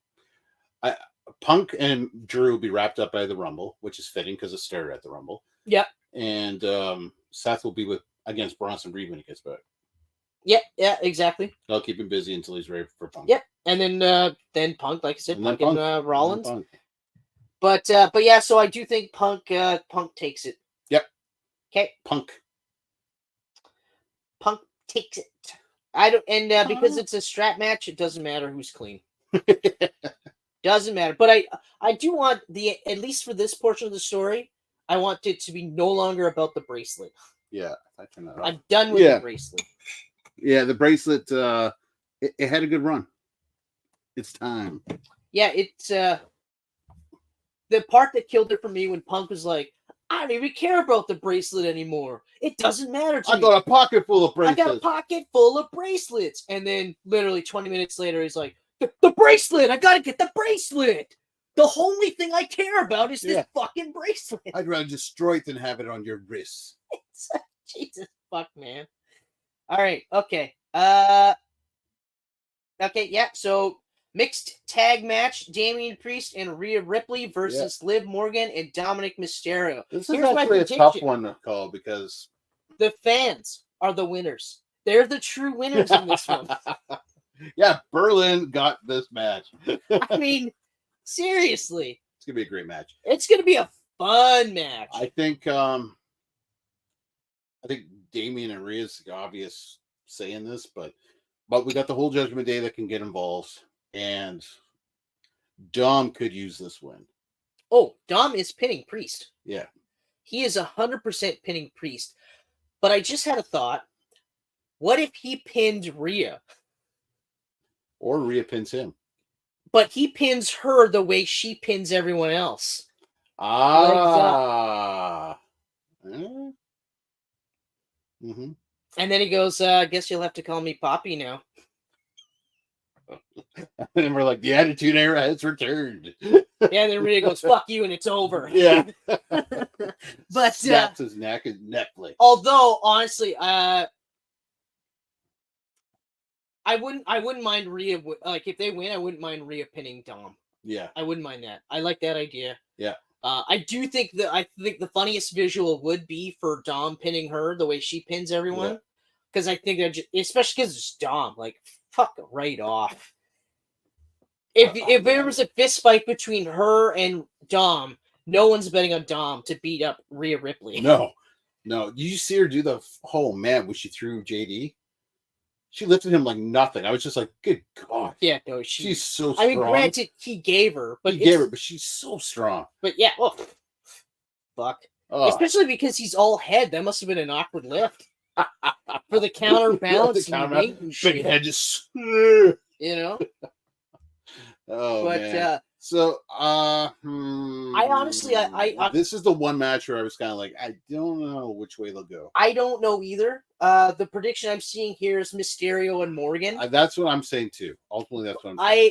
Punk and Drew will be wrapped up by the Rumble, which is fitting because it started at the Rumble. Yep. And Seth will be against Bronson Reed when he gets back. Yep. Yeah, exactly. I'll keep him busy until he's ready for Punk. Yep. And then Punk, like I said, Punk and Rollins. Punk. But yeah, so I do think Punk takes it. Yep. Okay. Punk takes it. Because it's a strap match, it doesn't matter who's clean. Doesn't matter. But I do want at least for this portion of the story, I want it to be no longer about the bracelet. Yeah, I turn that off. I'm done with the bracelet. Yeah, the bracelet. It had a good run. It's time. Yeah, it's the part that killed it for me when Punk was like, I don't even care about the bracelet anymore. It doesn't matter to me. I got a pocket full of bracelets. I got a pocket full of bracelets. And then literally 20 minutes later, he's like, the bracelet. I got to get the bracelet. The only thing I care about is this fucking bracelet. I'd rather destroy it than have it on your wrist. Jesus fuck, man. All right. Okay. Okay. Yeah. So mixed tag match: Damian Priest and Rhea Ripley versus Liv Morgan and Dominic Mysterio. This is actually a tough one to call because the fans are the winners. They're the true winners in this one. Yeah, Berlin got this match. I mean, seriously, it's gonna be a great match. It's gonna be a fun match. I think Damian and Rhea's the obvious saying this, but we got the whole Judgment Day that can get involved, and Dom could use this win. Oh, Dom is pinning Priest. Yeah, he is 100% pinning Priest. But I just had a thought: what if he pinned Rhea? Or Rhea pins him. But he pins her the way she pins everyone else. Mm-hmm. And then he goes, I guess you'll have to call me Poppy now. And we're like, the Attitude Era has returned. Yeah, and then Rhea goes, fuck you, and it's over. Yeah. But snaps his neck and Netflix. Although, honestly, I wouldn't mind Rhea, like, if they win, I wouldn't mind Rhea pinning Dom. Yeah. I wouldn't mind that. I like that idea. Yeah. I think the funniest visual would be for Dom pinning her the way she pins everyone. Because I think that, especially because it's Dom, like, fuck right off. If there was a fist fight between her and Dom, no one's betting on Dom to beat up Rhea Ripley. No. Did you see her do the man when she threw JD? She lifted him like nothing. I was just like, good God. Yeah, no, she's so strong. I mean, granted, he gave her, but she's so strong. But yeah, fuck. Oh. Especially because he's all head. That must have been an awkward lift. For the counterbalance. Big head just, you know? Oh, but, man. So, I honestly, I this is the one match where I was kind of like, I don't know which way they'll go. I don't know either. The prediction I'm seeing here is Mysterio and Morgan. That's what I'm saying too. Ultimately, that's what I'm saying.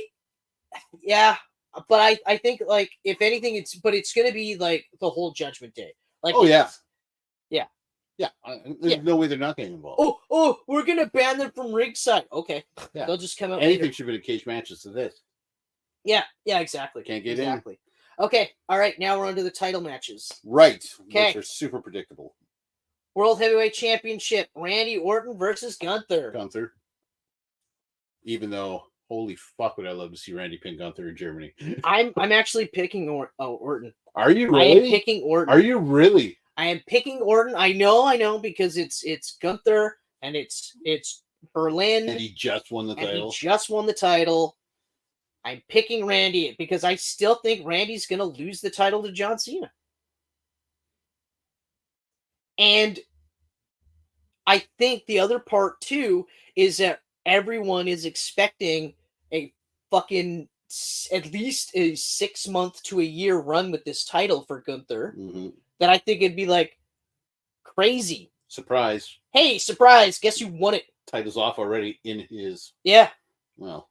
Yeah, but I think, like, if anything, it's going to be like the whole Judgment Day. Like, yeah. There's no way they're not getting involved. Oh, we're gonna ban them from ringside. Okay, they'll just come out. Anything later. should be the cage matches to this. Yeah, exactly. Can't get in. Okay, all right. Now we're on to the title matches. Right. Okay. Which are super predictable. World Heavyweight Championship: Randy Orton versus Gunther. Even though, holy fuck, would I love to see Randy pin Gunther in Germany. I'm actually picking Orton. Are you really? I am picking Orton. Are you really? I am picking Orton. I know, because it's Gunther and it's Berlin. And he just won the title. I'm picking Randy because I still think Randy's going to lose the title to John Cena. And I think the other part, too, is that everyone is expecting a fucking at least a 6 month to a year run with this title for Gunther. Mm-hmm. that I think it'd be like crazy. Surprise. Hey, surprise, guess who won it? Title's off already in his... Yeah. Well,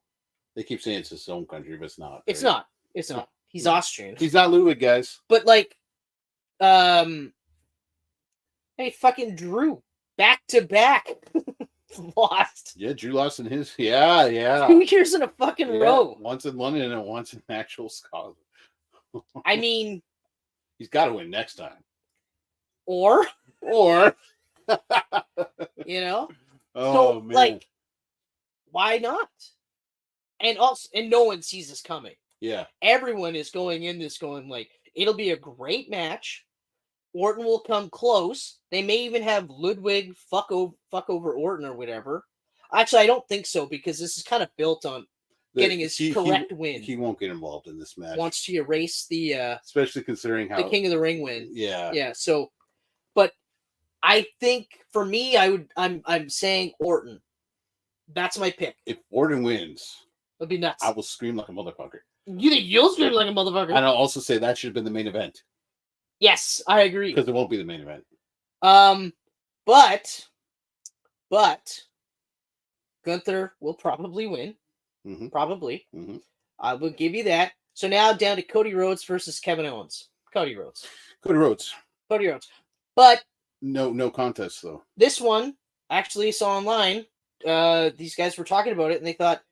they keep saying it's his home country, but it's not. It's right? not. It's not. He's Austrian. He's not Ludwig, guys. But like, hey, fucking Drew, back to back, lost. Yeah, Drew lost in his... Yeah. 2 years in a fucking row. Once in London and once in actual Scotland. I mean... He's got to win next time. Or... you know? Oh, so, man. like, why not? And also, and no one sees this coming. Yeah. Everyone is going in this going like, it'll be a great match. Orton will come close. They may even have Ludwig fuck over Orton or whatever. Actually, I don't think so because this is kind of built on getting his correct win. He won't get involved in this match. Wants to erase the especially considering how the King of the Ring win. Yeah. Yeah. So, but I think for me, I'm saying Orton. That's my pick. If Orton wins, it'll be nuts. I will scream like a motherfucker. You think you'll scream like a motherfucker? And I'll also say that should have been the main event. Yes, I agree. Because it won't be the main event. But Gunther will probably win. Mm-hmm. Probably. Mm-hmm. I will give you that. So now down to Cody Rhodes versus Kevin Owens. Cody Rhodes. But no contest though. This one I actually saw online. These guys were talking about it and they thought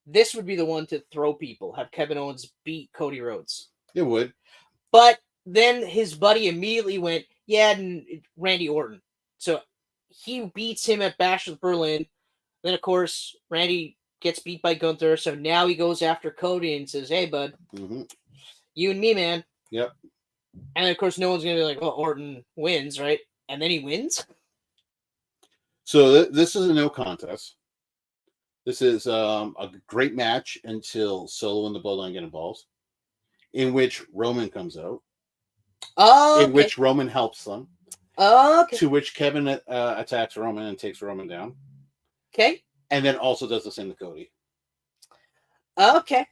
this would be the one to throw people. Have Kevin Owens beat Cody Rhodes. It would. But then his buddy immediately went, yeah, Randy Orton. So he beats him at Bash of Berlin. Then, of course, Randy gets beat by Gunther. So now he goes after Cody and says, hey, bud, you and me, man. Yep. And, of course, no one's going to be like, well, Orton wins, right? And then he wins? So this is a no contest. This is a great match until Solo and the Bloodline get involved, in which Roman comes out. Oh, in which Roman helps them. Okay. To which Kevin attacks Roman and takes Roman down. Okay. And then also does the same to Cody. Okay.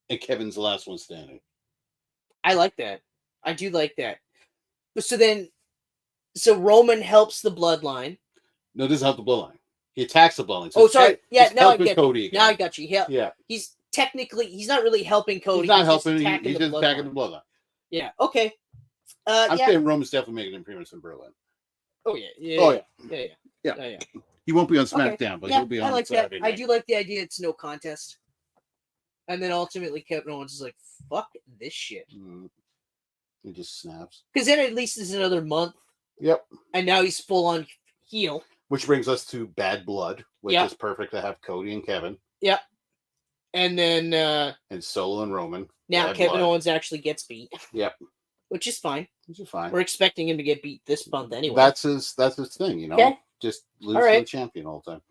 And Kevin's the last one standing. I like that. I do like that. So Roman helps the Bloodline. No, this is help the Bloodline. He attacks the Bloodline. So sorry. Yeah, now I get Cody again. Now I got you. Yeah. He's not really helping Cody. He's not helping. He's just attacking the Bloodline. Yeah. Okay. I'm saying Roman's definitely making an appearance in Berlin. Oh yeah. Yeah. He won't be on SmackDown, but he'll be on Saturday night. I do like the idea. It's no contest. And then ultimately, Kevin Owens is like, "Fuck this shit." He just snaps. Because then at least it's another month. Yep. And now he's full on heel. Which brings us to Bad Blood, which is perfect to have Cody and Kevin. Yep. And then and Solo and Roman. Now Kevin Owens actually gets beat. Yep. Which is fine. Fine. We're expecting him to get beat this month anyway. That's his thing, you know. Okay. Just lose to the champion all the time.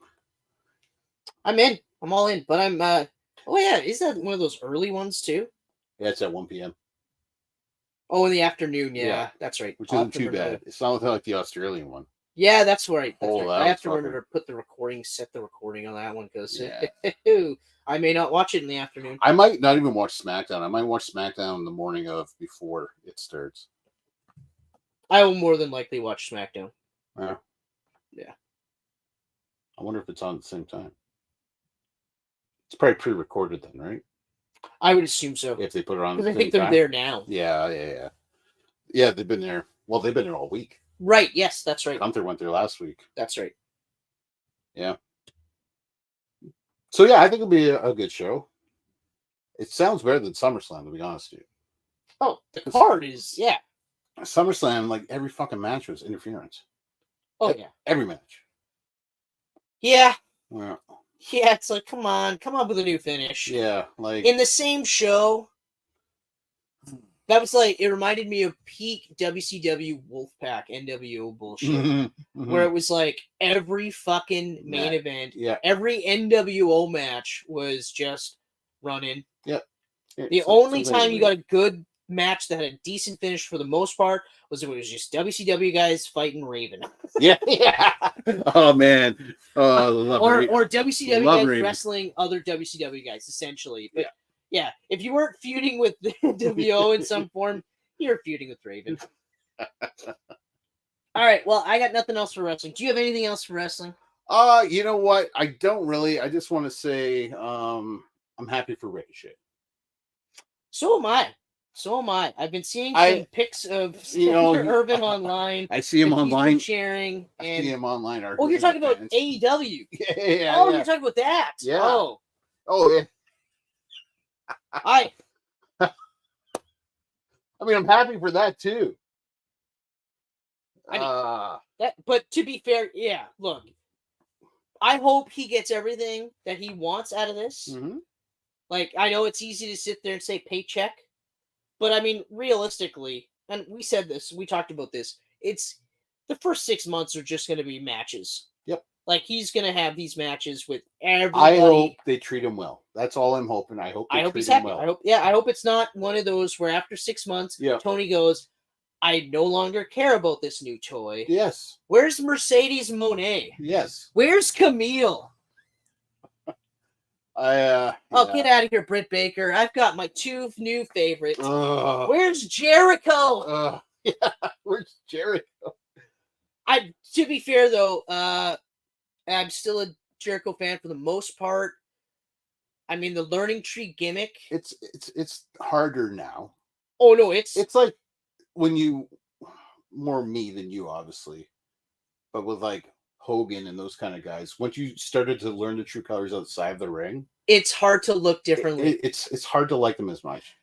I'm in. I'm all in. But I'm oh yeah, is that one of those early ones too? Yeah, it's at 1 p.m. Oh, in the afternoon, yeah. That's right. Which isn't too bad. It's not like the Australian one. Yeah, that's right. I have to remember to put set the recording on that one because I may not watch it in the afternoon. I might not even watch SmackDown. I might watch SmackDown in the morning of before it starts. I will more than likely watch SmackDown. Yeah. I wonder if it's on at the same time. It's probably pre-recorded then, right? I would assume so. If they put it on, because I think they're there now. Yeah. Yeah, they've been there. Well, they've been there all week. Right. Yes, that's right. Gunther went there last week. That's right. Yeah. So yeah, I think it'll be a good show. It sounds better than SummerSlam, to be honest with you. Oh, the card is SummerSlam, like every fucking match was interference. Oh yeah, every match. Yeah. Yeah. Yeah, it's like come on with a new finish. Yeah, like in the same show. That was like it reminded me of peak WCW Wolfpack NWO bullshit, where it was like every fucking main event, every NWO match was just running. Yep. The only time you got a good match that had a decent finish for the most part was it was just WCW guys fighting Raven. Yeah. Oh man. Oh, or WCW guys wrestling other WCW guys essentially. But Yeah, if you weren't feuding with the WO in some form, you're feuding with Raven. All right, well, I got nothing else for wrestling. Do you have anything else for wrestling? You know what? I don't really. I just want to say, I'm happy for Ricochet. So am I. So am I. I've been seeing some pics of Urban online. I see him online. Sharing. I see him online. Oh, you're talking about AEW. Yeah. Oh, you're talking about that. Yeah. Oh. Oh, yeah. I mean, I'm happy for that too. But to be fair, yeah. Look, I hope he gets everything that he wants out of this. Mm-hmm. Like, I know it's easy to sit there and say paycheck, but I mean, realistically, and we said this, we talked about this. It's the first 6 months are just going to be matches. Yep. Like, he's going to have these matches with everybody. I hope they treat him well. That's all I'm hoping. I hope he's happy. Well. I hope it's not one of those where after 6 months, Tony goes, I no longer care about this new toy. Yes. Where's Mercedes Moné? Yes. Where's Camille? Get out of here, Britt Baker. I've got my 2 new favorites. Where's Jericho? Where's Jericho? To be fair though, I'm still a Jericho fan for the most part. I mean, the learning tree gimmick. It's harder now. Oh no, it's like when you more me than you, obviously, but with like Hogan and those kind of guys, once you started to learn the true colors outside of the ring, it's hard to look differently. It's hard to like them as much.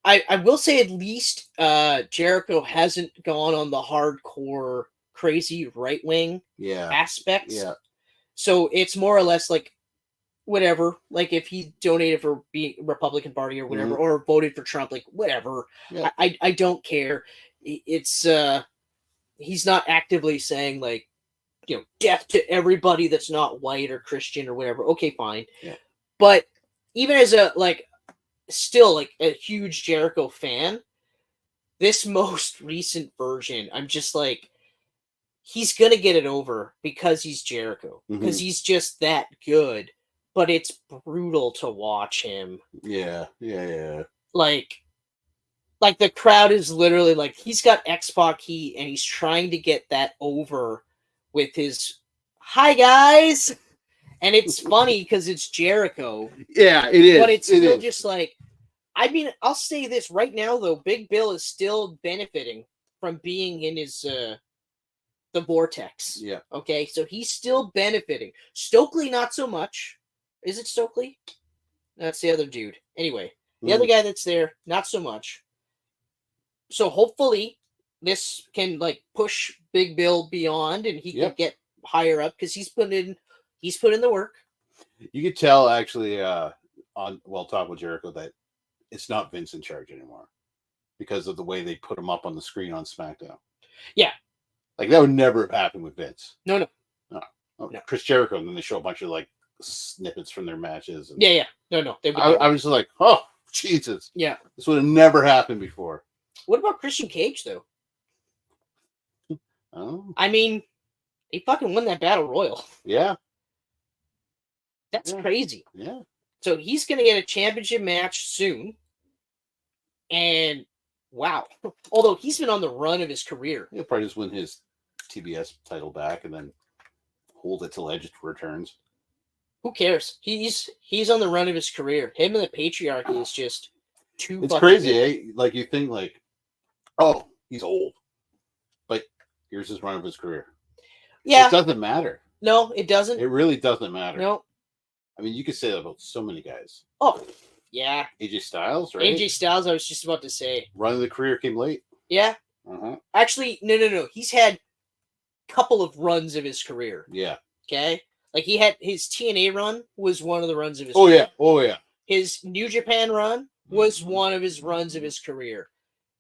I will say at least Jericho hasn't gone on the hardcore crazy right wing aspects. Yeah. So it's more or less like whatever. Like if he donated for being Republican Party or whatever, or voted for Trump, like whatever. Yeah. I don't care. It's he's not actively saying like, death to everybody that's not white or Christian or whatever. Okay, fine. Yeah. But even as still like a huge Jericho fan, this most recent version, I'm just like, he's going to get it over because he's Jericho, because he's just that good, but it's brutal to watch him. Yeah. Like the crowd is literally like, he's got X-Pac heat and he's trying to get that over with his hi guys, and it's funny because it's Jericho. Yeah, it is. But it's still just like, I mean, I'll say this right now though, Big Bill is still benefiting from being in his the vortex. Yeah. Okay, so he's still benefiting. Stokely not so much. Is it Stokely? That's the other dude. Anyway, the other guy that's there, not so much. So hopefully this can like push Big Bill beyond, and he can get higher up because he's put in the work. You could tell actually talk with Jericho that it's not Vince in charge anymore because of the way they put him up on the screen on SmackDown. Yeah, like that would never have happened with Vince. No. Chris Jericho, and then they show a bunch of like snippets from their matches. And No. I was just like, oh Jesus, yeah, this would have never happened before. What about Christian Cage though? Oh. I mean, he fucking won that battle royal. Yeah. That's crazy. Yeah. So he's going to get a championship match soon. And wow. Although he's been on the run of his career. He'll probably just win his TBS title back and then hold it till Edge returns. Who cares? He's on the run of his career. Him and the Patriarchy is just too. It's crazy, eh? Like you think like, oh, he's old. But here's his run of his career. Yeah. It doesn't matter. No, it doesn't. It really doesn't matter. No. I mean, you could say that about so many guys. Oh, yeah. AJ Styles, right? AJ Styles, I was just about to say. Run of the career came late. Yeah. Uh-huh. Actually, no. He's had a couple of runs of his career. Yeah. Okay? Like, he had his TNA run was one of the runs of his career. Oh, yeah. His New Japan run was one of his runs of his career.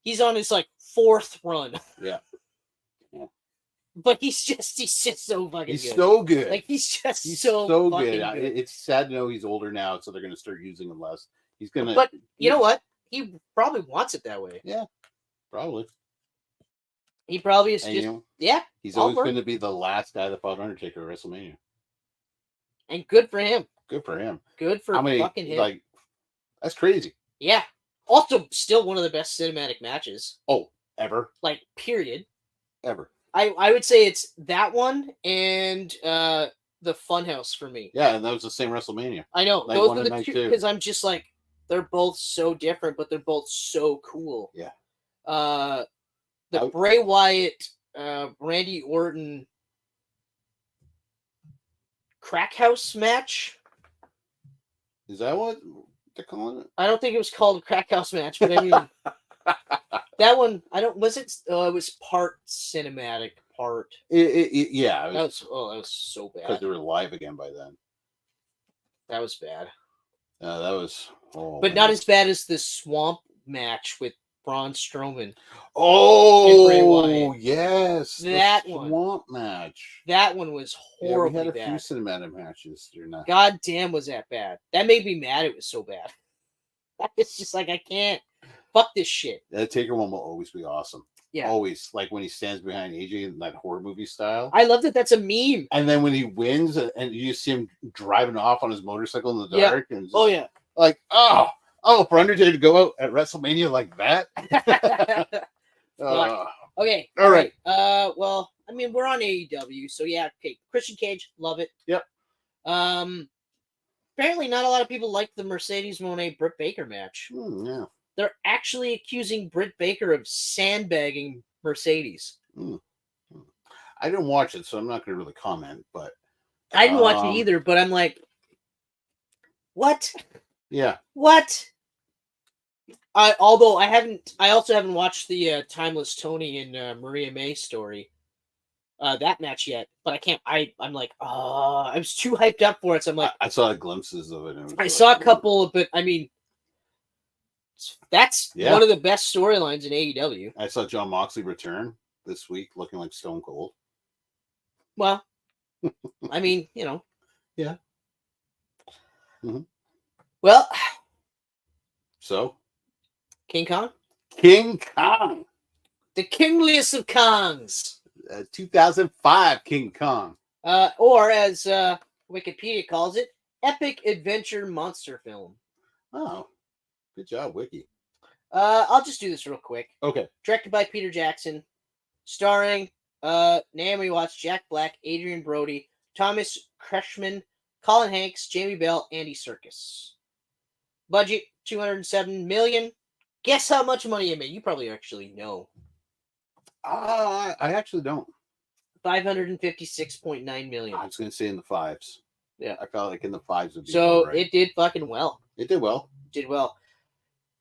He's on his, like, 4th run. Yeah. But he's just so fucking good. He's so good. Like, he's so fucking good. It's sad to know he's older now, so they're going to start using him less. He's going to... But you know what? He probably wants it that way. Yeah, probably. He probably is He's always going to be the last guy that fought Undertaker at WrestleMania. And good for him. Good for him. Good for fucking him. Like, That's crazy. Yeah. Also, still one of the best cinematic matches. Oh, ever. Like, period. Ever. I would say it's that one and the Funhouse for me. Yeah, and that was the same WrestleMania. I know. Night Those one were and the night two, two. because I'm just like, they're both so different, but they're both so cool. Yeah. The Bray Wyatt, Randy Orton Crack House match. Is that what they're calling it? I don't think it was called a Crack House match, but I mean, that one, I don't, was it? It was part cinematic, part. Yeah. That was so bad. Because they were live again by then. That was bad. That was. Oh, but not as bad as the Swamp match with Braun Strowman. Oh, yes. That the one. Swamp match. That one was horribly bad. We had a bad. few cinematic matches. They're not. God damn, was that bad? That made me mad. It was so bad. It's just like, I can't. Fuck this shit. That Taker one will always be awesome. Yeah. Always. Like when he stands behind AJ in that horror movie style. I love that that's a meme. And then when he wins and you see him driving off on his motorcycle in the dark. And just, yeah. Like, for Undertaker to go out at WrestleMania like that? Okay. All right. Well, I mean, we're on AEW, so yeah, okay. Christian Cage, love it. Yep. Apparently not a lot of people like the Mercedes Moné Britt Baker match. Yeah. They're actually accusing Britt Baker of sandbagging Mercedes. I didn't watch it, so I'm not going to really comment, but I didn't watch it either, but I'm like, what? Yeah. What? Although I also haven't watched the Timeless Tony and Maria May story, that match yet. But I can't. I'm like, I was too hyped up for it. So I'm like, I saw glimpses of it. I saw a couple, but I mean, that's one of the best storylines in AEW. I saw Jon Moxley return this week, looking like Stone Cold. Well, I mean, Yeah. Mm-hmm. Well, so King Kong, the kingliest of Kongs. 2005 King Kong, or as Wikipedia calls it, epic adventure monster film. Oh, good job, Wiki. I'll just do this real quick. Okay. Directed by Peter Jackson, starring Naomi Watts, Jack Black, Adrian Brody, Thomas Kretschmann, Colin Hanks, Jamie Bell, Andy Serkis. Budget $207 million. Guess how much money it made? You probably actually know. I actually don't. $556.9 million. I was going to say in the fives. Yeah, I felt like in the fives would be. So right. it did fucking well. It did well.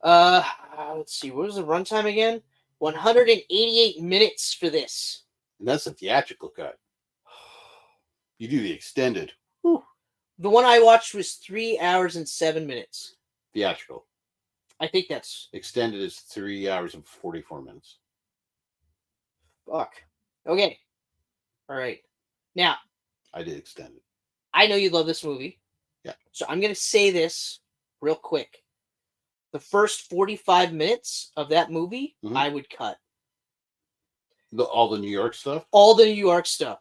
Let's see. What was the runtime again? 188 minutes for this. And that's a theatrical cut. You do the extended. Whew. The one I watched was 3 hours and 7 minutes. Theatrical. I think that's extended is 3 hours and 44 minutes. Fuck. Okay. All right. Now, I did extended. I know you love this movie. Yeah. So I'm going to say this real quick. The first 45 minutes of that movie, I would cut. All the New York stuff? All the New York stuff.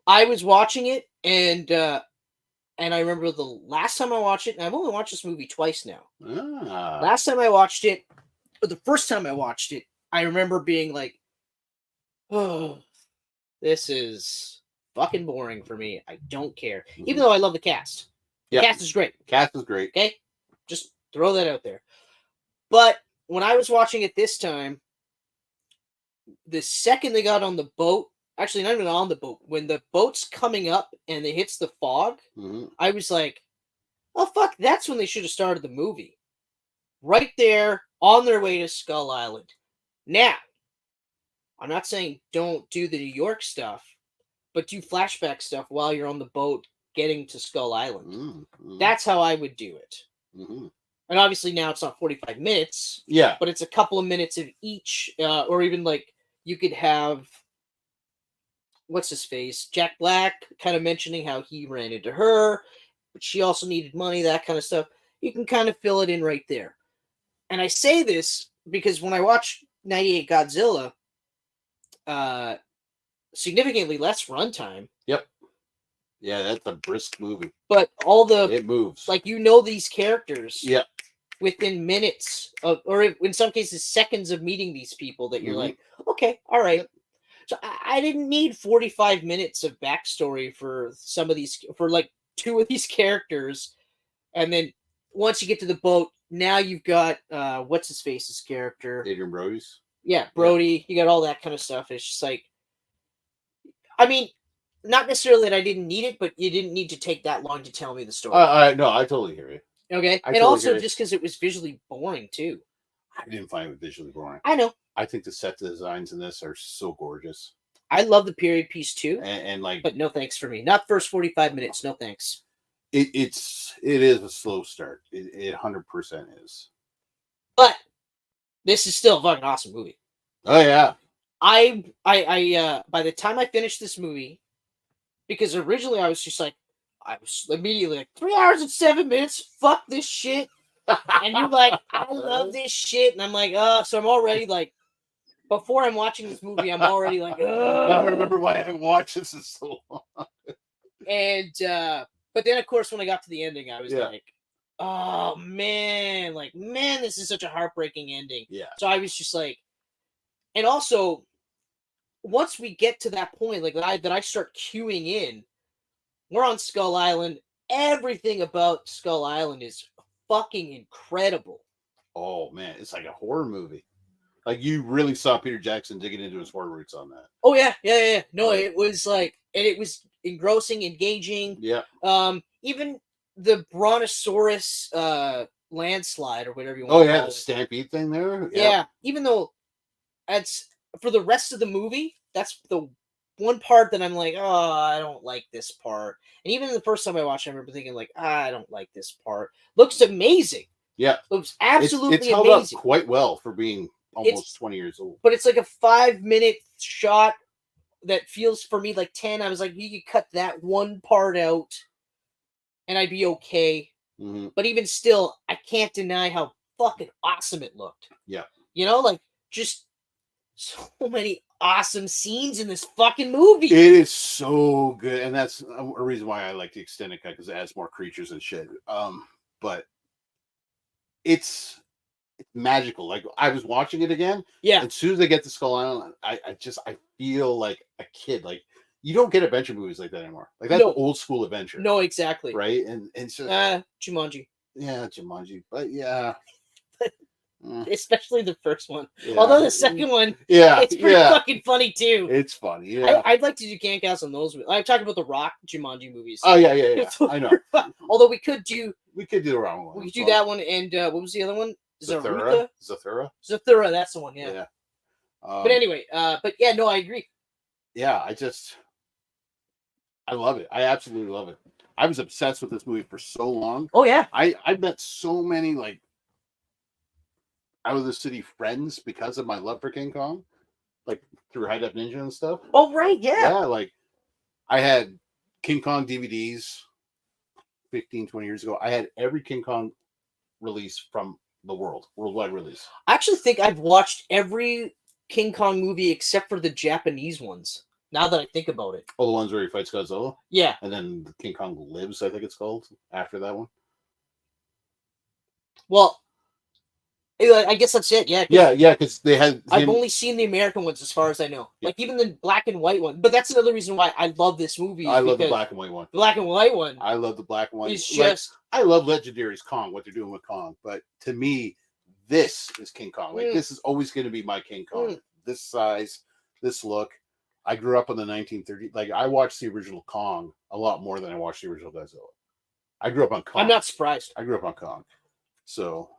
I was watching it, and I remember the last time I watched it, and I've only watched this movie twice now. Last time I watched it, or the first time I watched it, I remember being like, oh, this is fucking boring for me. I don't care. Even though I love the cast. The cast is great. Cast is great. Okay? Just throw that out there. But when I was watching it this time, the second they got on the boat, actually not even on the boat, when the boat's coming up and it hits the fog, I was like, oh fuck, that's when they should have started the movie. Right there, on their way to Skull Island. Now, I'm not saying don't do the New York stuff, but do flashback stuff while you're on the boat getting to Skull Island. That's how I would do it. And obviously now it's not 45 minutes. Yeah. But it's a couple of minutes of each, or even like you could have, what's his face? Jack Black kind of mentioning how he ran into her, but she also needed money, that kind of stuff. You can kind of fill it in right there. And I say this because when I watched 98 Godzilla, significantly less runtime. Yep. Yeah, that's a brisk movie. But all the... It moves. Like, these characters. Yep. within minutes of, or in some cases seconds of meeting these people that you're Mhm. like, okay, all right. Yep. So I didn't need 45 minutes of backstory for some of these, for like two of these characters. And then once you get to the boat, now you've got what's his face's character? Adrian Brody's. Yeah, Brody. You got all that kind of stuff. It's just like, I mean, not necessarily that I didn't need it, but you didn't need to take that long to tell me the story. No, I totally hear you. Okay, I and totally also hear you. just because it was visually boring too. I didn't find it visually boring. I know. I think the set designs in this are so gorgeous. I love the period piece too, and like, but no thanks for me. Not first 45 minutes. No thanks. it is a slow start. It 100% is. But this is still a fucking awesome movie. Oh yeah. I by the time I finished this movie, because originally I was immediately like 3 hours and 7 minutes. Fuck this shit. And you're like, I love this shit, and I'm like, so I'm already like, before I'm watching this movie, I'm already like, I don't remember why I haven't watched this in so long. And but then of course when I got to the ending, I was Yeah. like, oh man, this is such a heartbreaking ending. Yeah. So I was just like, and also once we get to that point, like that I start queuing in, we're on Skull Island. Everything about Skull Island is fucking incredible. Oh man, it's like a horror movie. Like, you really saw Peter Jackson digging into his horror roots on that. Oh yeah. No, it was like, and it was engrossing, engaging. Yeah. Even the Brontosaurus landslide or whatever you want. Oh to yeah, call the it. stampede thing there. Yeah. Even though that's for the rest of the movie, that's the one part that I'm like, oh, I don't like this part. And even the first time I watched it, I remember thinking like, I don't like this part. Looks amazing. Yeah. Looks absolutely it's held amazing. up quite well for being almost 20 years old. But it's like a 5-minute shot that feels for me like 10. I was like, you could cut that one part out and I'd be okay. Mm-hmm. But even still, I can't deny how fucking awesome it looked. Yeah. You know, like just so many awesome scenes in this fucking movie. It is so good. And that's a reason why I like the extended cut, because it adds more creatures and shit. But it's magical. Like, I was watching it again. Yeah. As soon as I get to Skull Island, I feel like a kid. Like, you don't get adventure movies like that anymore. Like, that's old school adventure. No, exactly. Right? And so Jumanji. Yeah, Jumanji. But yeah. Especially the first one. Yeah. Although the second one, yeah, it's pretty fucking funny too. It's funny. Yeah. I'd like to do Camcast on those. I'm talking about the Rock Jumanji movies. Oh yeah. I know. Although we could do the wrong one. We could do that one, and what was the other one? Zathura. Zathura, that's the one. Yeah. But anyway, but yeah, no, I agree. Yeah, I love it. I absolutely love it. I was obsessed with this movie for so long. Oh yeah. I met so many like out of the city friends because of my love for King Kong, like through High Def Ninja and stuff. Oh right, yeah. Yeah, like I had King Kong DVDs 15, 20 years ago. I had every King Kong release from the worldwide release. I actually think I've watched every King Kong movie except for the Japanese ones. Now that I think about it. Oh, the ones where he fights Godzilla? Yeah. And then King Kong Lives, I think it's called, after that one. Well, I guess that's it. Yeah. Yeah, because they had. I've only seen the American ones as far as I know. Yeah. Like even the black and white one. But that's another reason why I love this movie. I love the black and white one. The black and white one. I love the black and white. It's just. I love Legendary's Kong, what they're doing with Kong. But to me, this is King Kong. Like this is always going to be my King Kong. This size, this look. I grew up in the 1930s. Like, I watched the original Kong a lot more than I watched the original Godzilla. I grew up on Kong. I'm not surprised. I grew up on Kong. So,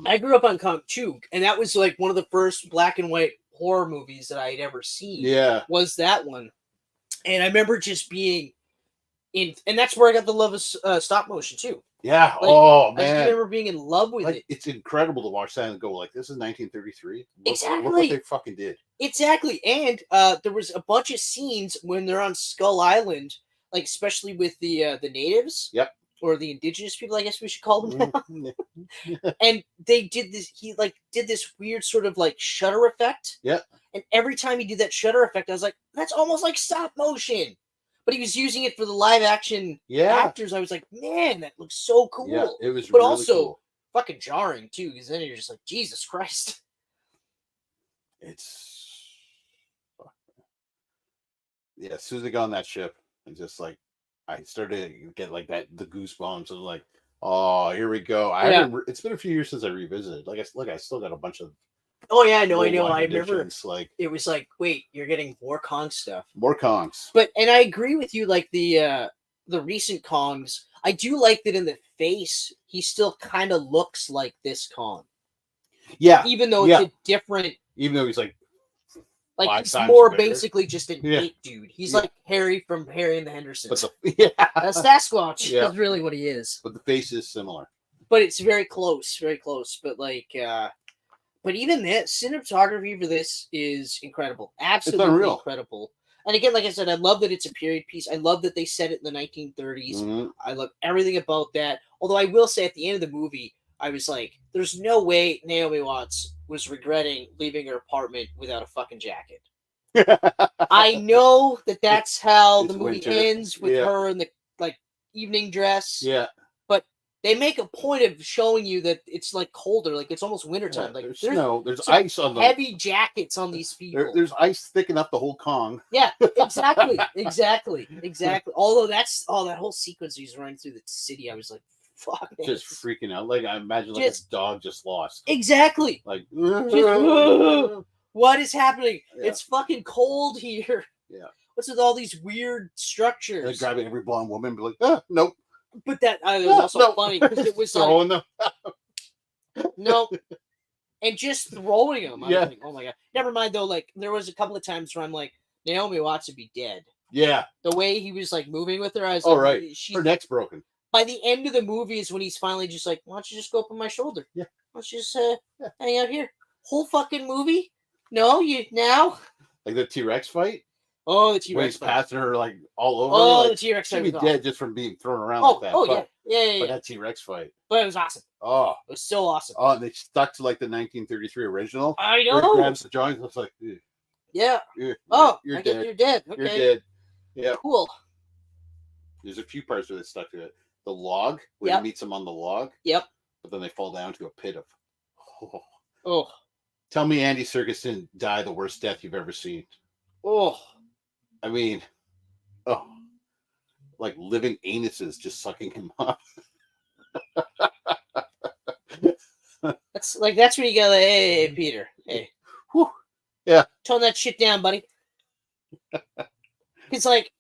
I grew up on Kong too. And that was like one of the first black and white horror movies that I had ever seen. Yeah. Was that one. And I remember just being in, and that's where I got the love of stop motion too. Yeah. Like, oh, man. I just remember being in love with it. It's incredible to watch that and go, like, this is 1933. Exactly. Look what they fucking did. Exactly. And there was a bunch of scenes when they're on Skull Island, like especially with the natives. Yep. Or the indigenous people, I guess we should call them now. And they did this, he like did this weird sort of like shutter effect. Yep. And every time he did that shutter effect, I was like, that's almost like stop motion. But he was using it for the live action actors. I was like, man, that looks so cool. Yeah, it was but really also cool. fucking jarring too, because then you're just like, Jesus Christ. It's as soon as I got on that ship, and just like I started to get like the goosebumps. I was like, oh, here we go. I haven't. It's been a few years since I revisited. Like I still got a bunch of. Oh yeah, I know. I remember. Like it was like, wait, you're getting more Kong stuff. More Kongs. And I agree with you. Like the recent Kongs, I do like that in the face. He still kind of looks like this Kong. Yeah. Even though it's a different. Even though he's like he's more bigger. Basically just an ape dude. He's like Harry from Harry and the Hendersons. But Sasquatch is really what he is. But the face is similar. But it's very close, very close. But but even this cinematography for this is incredible, absolutely incredible. And again, like I said, I love that it's a period piece. I love that they set it in the 1930s. Mm-hmm. I love everything about that. Although I will say, at the end of the movie, I was like, "There's no way Naomi Watts was regretting leaving her apartment without a fucking jacket." I know that's how the movie ends with her in the evening dress. Yeah. But they make a point of showing you that it's like colder, like it's almost wintertime. Like there's snow, there's ice on them. Heavy jackets on these people. There's ice thick enough the whole Kong. Yeah, exactly. Although that whole sequence he's running through the city, I was like, fuck, man. Just freaking out. Like I imagine like a dog just lost. Exactly. Like what is happening? Yeah. It's fucking cold here. Yeah. What's with all these weird structures? Like grabbing every blonde woman and be like, nope. But that was also funny because it was throwing them. No. And just throwing them. I was like, oh my god. Never mind though, like there was a couple of times where I'm like, Naomi Watts would be dead. Yeah. The way he was like moving with her, I was like, right. Her neck's broken. By the end of the movie is when he's finally just like, why don't you just go up on my shoulder? Yeah. Why don't you just hang out here? Whole fucking movie? No, you now? Like the T-Rex fight? Oh, the T-Rex when he's fight. Passing her like all over. Oh, like, the T-Rex fight. She'd be dead just from being thrown around like that. Oh, yeah. But that T-Rex fight. But it was awesome. Oh. It was so awesome. Oh, and they stuck to like the 1933 original. I know. Where he grabs the joint and it's like, ew. Yeah. Ew. You're dead. You're dead. Okay. You're dead. Yeah. Cool. There's a few parts where they stuck to it. The log, where he meets him on the log. Yep. But then they fall down to a pit of. Oh. Tell me Andy Serkis didn't die the worst death you've ever seen. Oh. I mean, like living anuses just sucking him up. That's where you go, like, hey, Peter. Hey. Whew. Yeah. Tone that shit down, buddy. It's like,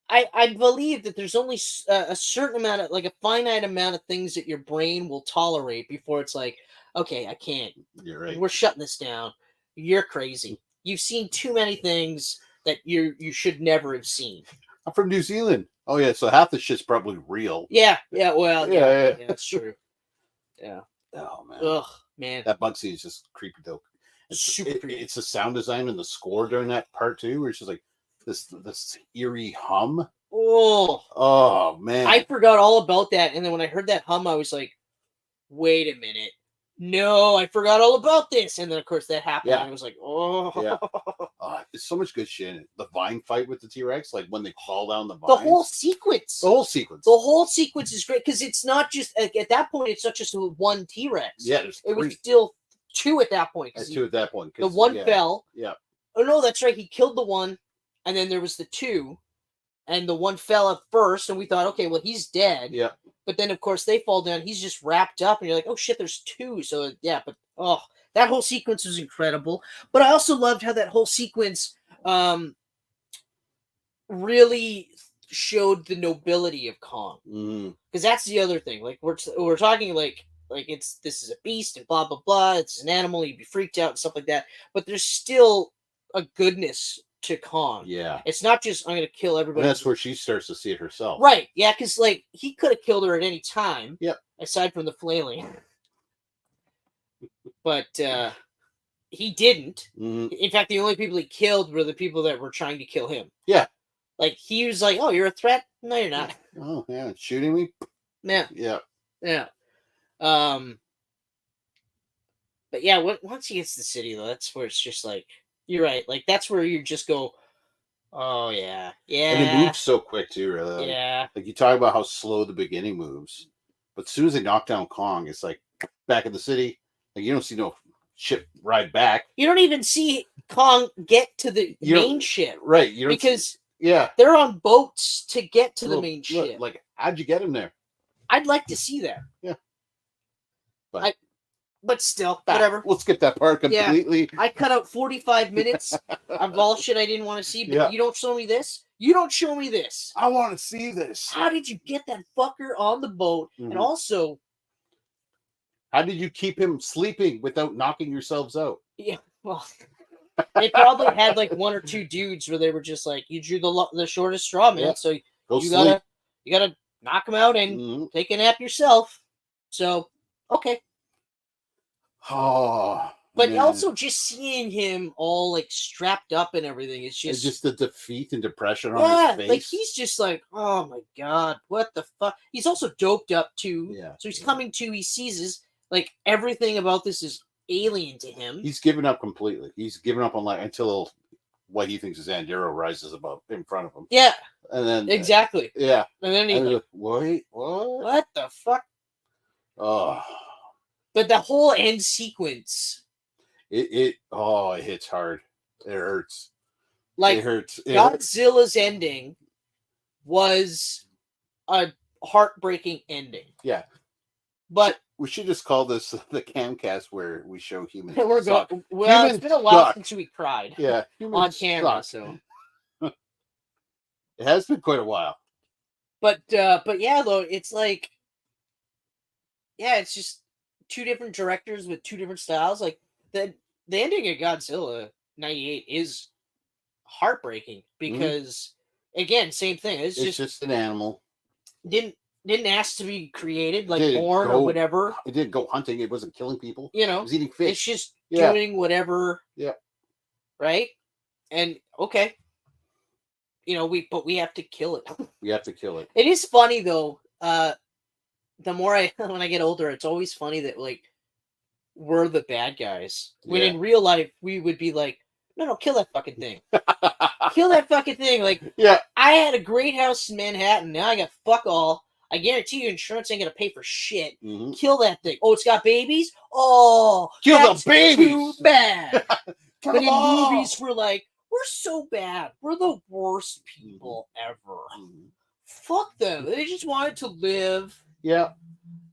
I believe that there's only a certain amount of, like a finite amount of things that your brain will tolerate before it's like, okay, I can't. You're right. We're shutting this down. You're crazy. You've seen too many things that you should never have seen. I'm from New Zealand. Oh yeah, so half the shit's probably real. Yeah. Well, yeah, that's true. Yeah. Oh man. Ugh, man. That Bugsy is just creepy dope. Super creepy. It's the sound design and the score during that part too, where it's just like this eerie hum. Oh man. I forgot all about that, and then when I heard that hum, I was like, wait a minute. No, I forgot all about this. And then, of course, that happened. And I was like, oh. Yeah. There's so much good shit in it. The vine fight with the T-Rex, like when they fall down the vines. The whole sequence. The whole sequence Is great because it's not just, like, at that point, it's not just one T-Rex. Yeah, there's three. It was still two at that point. Two at that point. The one fell. Yeah. Oh, no, that's right. He killed the one, and then there was the two, and the one fell at first, and we thought, okay, well, he's dead. Yeah. But then, of course, they fall down. He's just wrapped up, and you're like, oh, shit, there's two. So, yeah, but, that whole sequence was incredible. But I also loved how that whole sequence really showed the nobility of Kong. Because that's the other thing. Like, we're talking, like this is a beast and blah, blah, blah. It's an animal. You'd be freaked out and stuff like that. But there's still a goodness to Kong. Yeah. It's not just, I'm going to kill everybody. And that's where she starts to see it herself. Right. Yeah, because, like, he could have killed her at any time. Yep. Aside from the flailing. But he didn't. In fact, the only people he killed were the people that were trying to kill him. Yeah. Like, he was like, oh, you're a threat? No, you're not. Oh, yeah. Shooting me? Yeah. Yeah. Yeah. But yeah, once he gets to the city, though, that's where it's just like, you're right. Like, that's where you just go, oh, yeah. Yeah. And it moves so quick, too, really. Yeah. Like, you talk about how slow the beginning moves. But as soon as they knock down Kong, it's like, back in the city. Like, you don't see no ship ride back. You don't even see Kong get to the main ship. Right. You don't because yeah. they're on boats to get to the main ship. Like, how'd you get him there? I'd like to see that. Yeah. But still, whatever. We'll skip that part completely. Yeah, I cut out 45 minutes of all shit I didn't want to see, but you don't show me this. You don't show me this. I want to see this. How did you get that fucker on the boat? And also, how did you keep him sleeping without knocking yourselves out? Yeah, well, they probably had like one or two dudes where they were just like, you drew the shortest straw, man. So you gotta knock him out and take a nap yourself. So okay. Oh, but also just seeing him all like strapped up and everything, it's just the defeat and depression on his face. Like he's just like, oh my god, what the fuck? He's also doped up too. Yeah. So he's coming to, he sees like everything about this is alien to him. He's given up completely. He's given up on life until what he thinks is Andero rises above in front of him. Yeah. And then exactly. Yeah. And then he's like, wait, what? What the fuck? Oh. But the whole end sequence, it hits hard. It hurts. Like it hurts. Godzilla's ending was a heartbreaking ending. Yeah. But we should just call this the Camcast where we show humans. Well, humans it's been a while suck. since we cried. Yeah, on camera. Suck. So it has been quite a while. But yeah, though it's like, it's just two different directors with two different styles. Like the ending of Godzilla 98 is heartbreaking because again, same thing. It's just an animal. Didn't ask to be created, like born or whatever. It didn't go hunting. It wasn't killing people. You know, it was eating fish. It's just doing whatever. Yeah. Right. And okay. You know, we have to kill it. We have to kill it. It is funny though. The more when I get older, it's always funny that like we're the bad guys. When in real life we would be like, no, kill that fucking thing. Kill that fucking thing. Like, I had a great house in Manhattan. Now I got fuck all. I guarantee you insurance ain't gonna pay for shit. Kill that thing. Oh, it's got babies? Oh, kill the babies. Too bad. But in movies, we're like, we're so bad. We're the worst people ever. Fuck them. They just wanted to live. Yeah.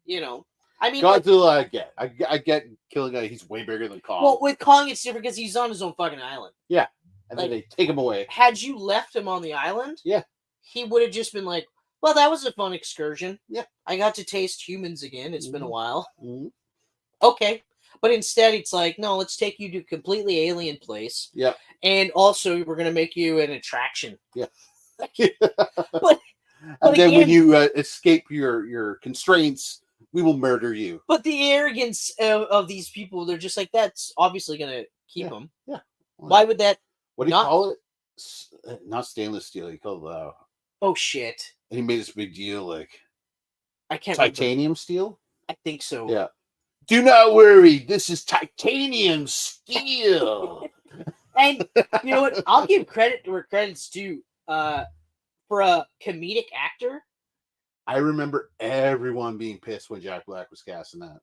You know, I mean, Godzilla, I get killing a guy. He's way bigger than Kong. Well, with Kong, it's different because he's on his own fucking island. Yeah. And then they take him away. Had you left him on the island, he would have just been like, well, that was a fun excursion. Yeah. I got to taste humans again. It's been a while. Okay. But instead, it's like, no, let's take you to a completely alien place. Yeah. And also, we're going to make you an attraction. Yeah. but and then again, when you escape your constraints, we will murder you. But the arrogance of these people, they're just like, that's obviously going to keep them. Yeah. Why would that? What do you call it? Not stainless steel. You call it oh shit! And he made this big deal, like I can't titanium steel. I think so. Yeah. Do not worry. This is titanium steel. And you know what? I'll give credit where credit's due. For a comedic actor, I remember everyone being pissed when Jack Black was casting that.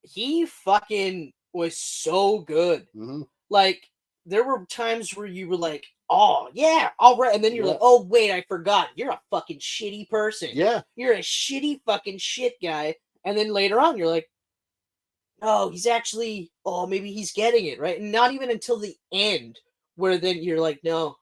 He fucking was so good. Like, there were times where you were like, oh, yeah, all right. And then you're like, oh, wait, I forgot. You're a fucking shitty person. Yeah. You're a shitty fucking shit guy. And then later on, you're like, oh, he's actually, maybe he's getting it, right? And not even until the end where then you're like, no,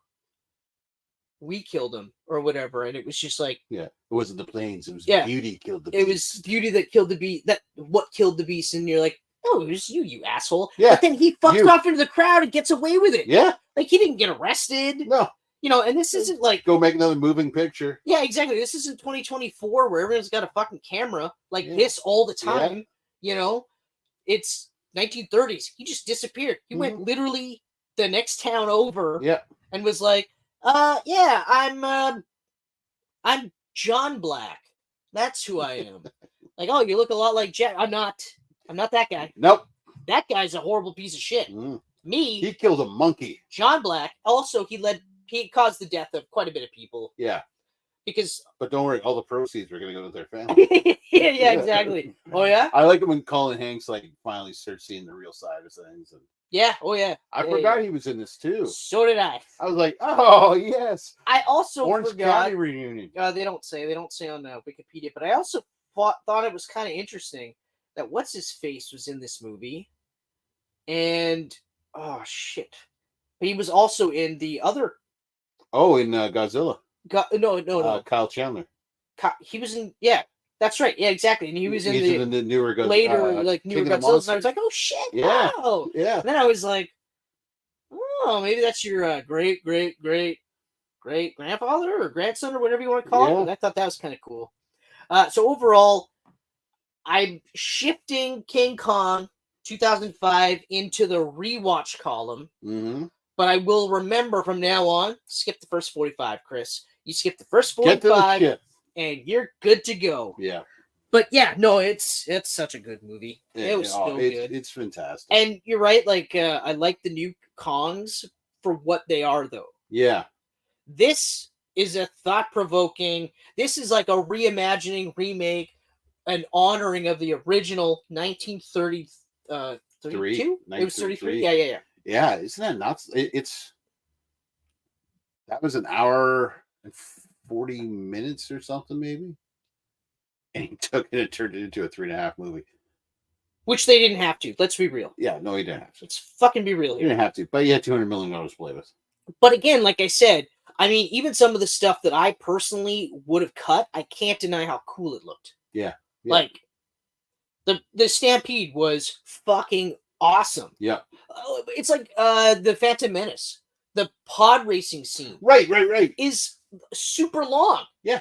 we killed him or whatever. And it was just like, it wasn't the planes. It was beauty killed the beast. It was beauty that killed the beast. What killed the beast? And you're like, oh, it was you asshole. Yeah. But then he fucks off into the crowd and gets away with it. Yeah. Like, he didn't get arrested. No. You know, and this isn't like... Go make another moving picture. Yeah, exactly. This isn't 2024 where everyone's got a fucking camera like this all the time. You know? It's 1930s. He just disappeared. He went literally the next town over and was like, I'm John Black. That's who I am. Like, oh, you look a lot like Jack. I'm not that guy. Nope. That guy's a horrible piece of shit. Me. He killed a monkey. John Black. Also, he caused the death of quite a bit of people. Yeah. because But don't worry, all the proceeds are going to go to their family. yeah, exactly. Oh yeah, I like it when Colin Hanks like finally starts seeing the real side of things. And yeah. Oh yeah. I Yeah, forgot yeah. he was in this too. So did I. I was like, oh yes, I also Orange forgot. County reunion. They don't say on Wikipedia, but I also thought it was kind of interesting that what's his face was in this movie, and oh shit, he was also in the other. Oh, in Godzilla. No. Kyle Chandler. He was in. Yeah, that's right. Yeah, exactly. And he was He's in the newer later newer King of the Godzilla. And I was like, oh shit, Yeah. wow. Yeah. And then I was like, oh, maybe that's your great grandfather or grandson or whatever you want to call it. And I thought that was kind of cool. So overall, I'm shifting King Kong 2005 into the rewatch column. Mm-hmm. But I will remember from now on, skip the first 45, Chris. You skip the first 45 and you're good to go. Yeah. But yeah, no, it's such a good movie. It was so good. It's fantastic. And you're right, like I like the new Kongs for what they are though. Yeah. This is a thought-provoking, this is like a reimagining, remake, an honoring of the original 1932? It was 33? Yeah. Yeah, isn't that nuts? That was an hour and 40 minutes or something, maybe. And he took it and turned it into a 3.5 movie. Which they didn't have to. Let's be real. Yeah, no, he didn't have to. Let's fucking be real here. He didn't have to, but he had $200 million to play with. But again, like I said, I mean, even some of the stuff that I personally would have cut, I can't deny how cool it looked. Yeah. Like, the Stampede was fucking awesome. Yeah. It's like the Phantom Menace. The pod racing scene. Right. Is super long. Yeah.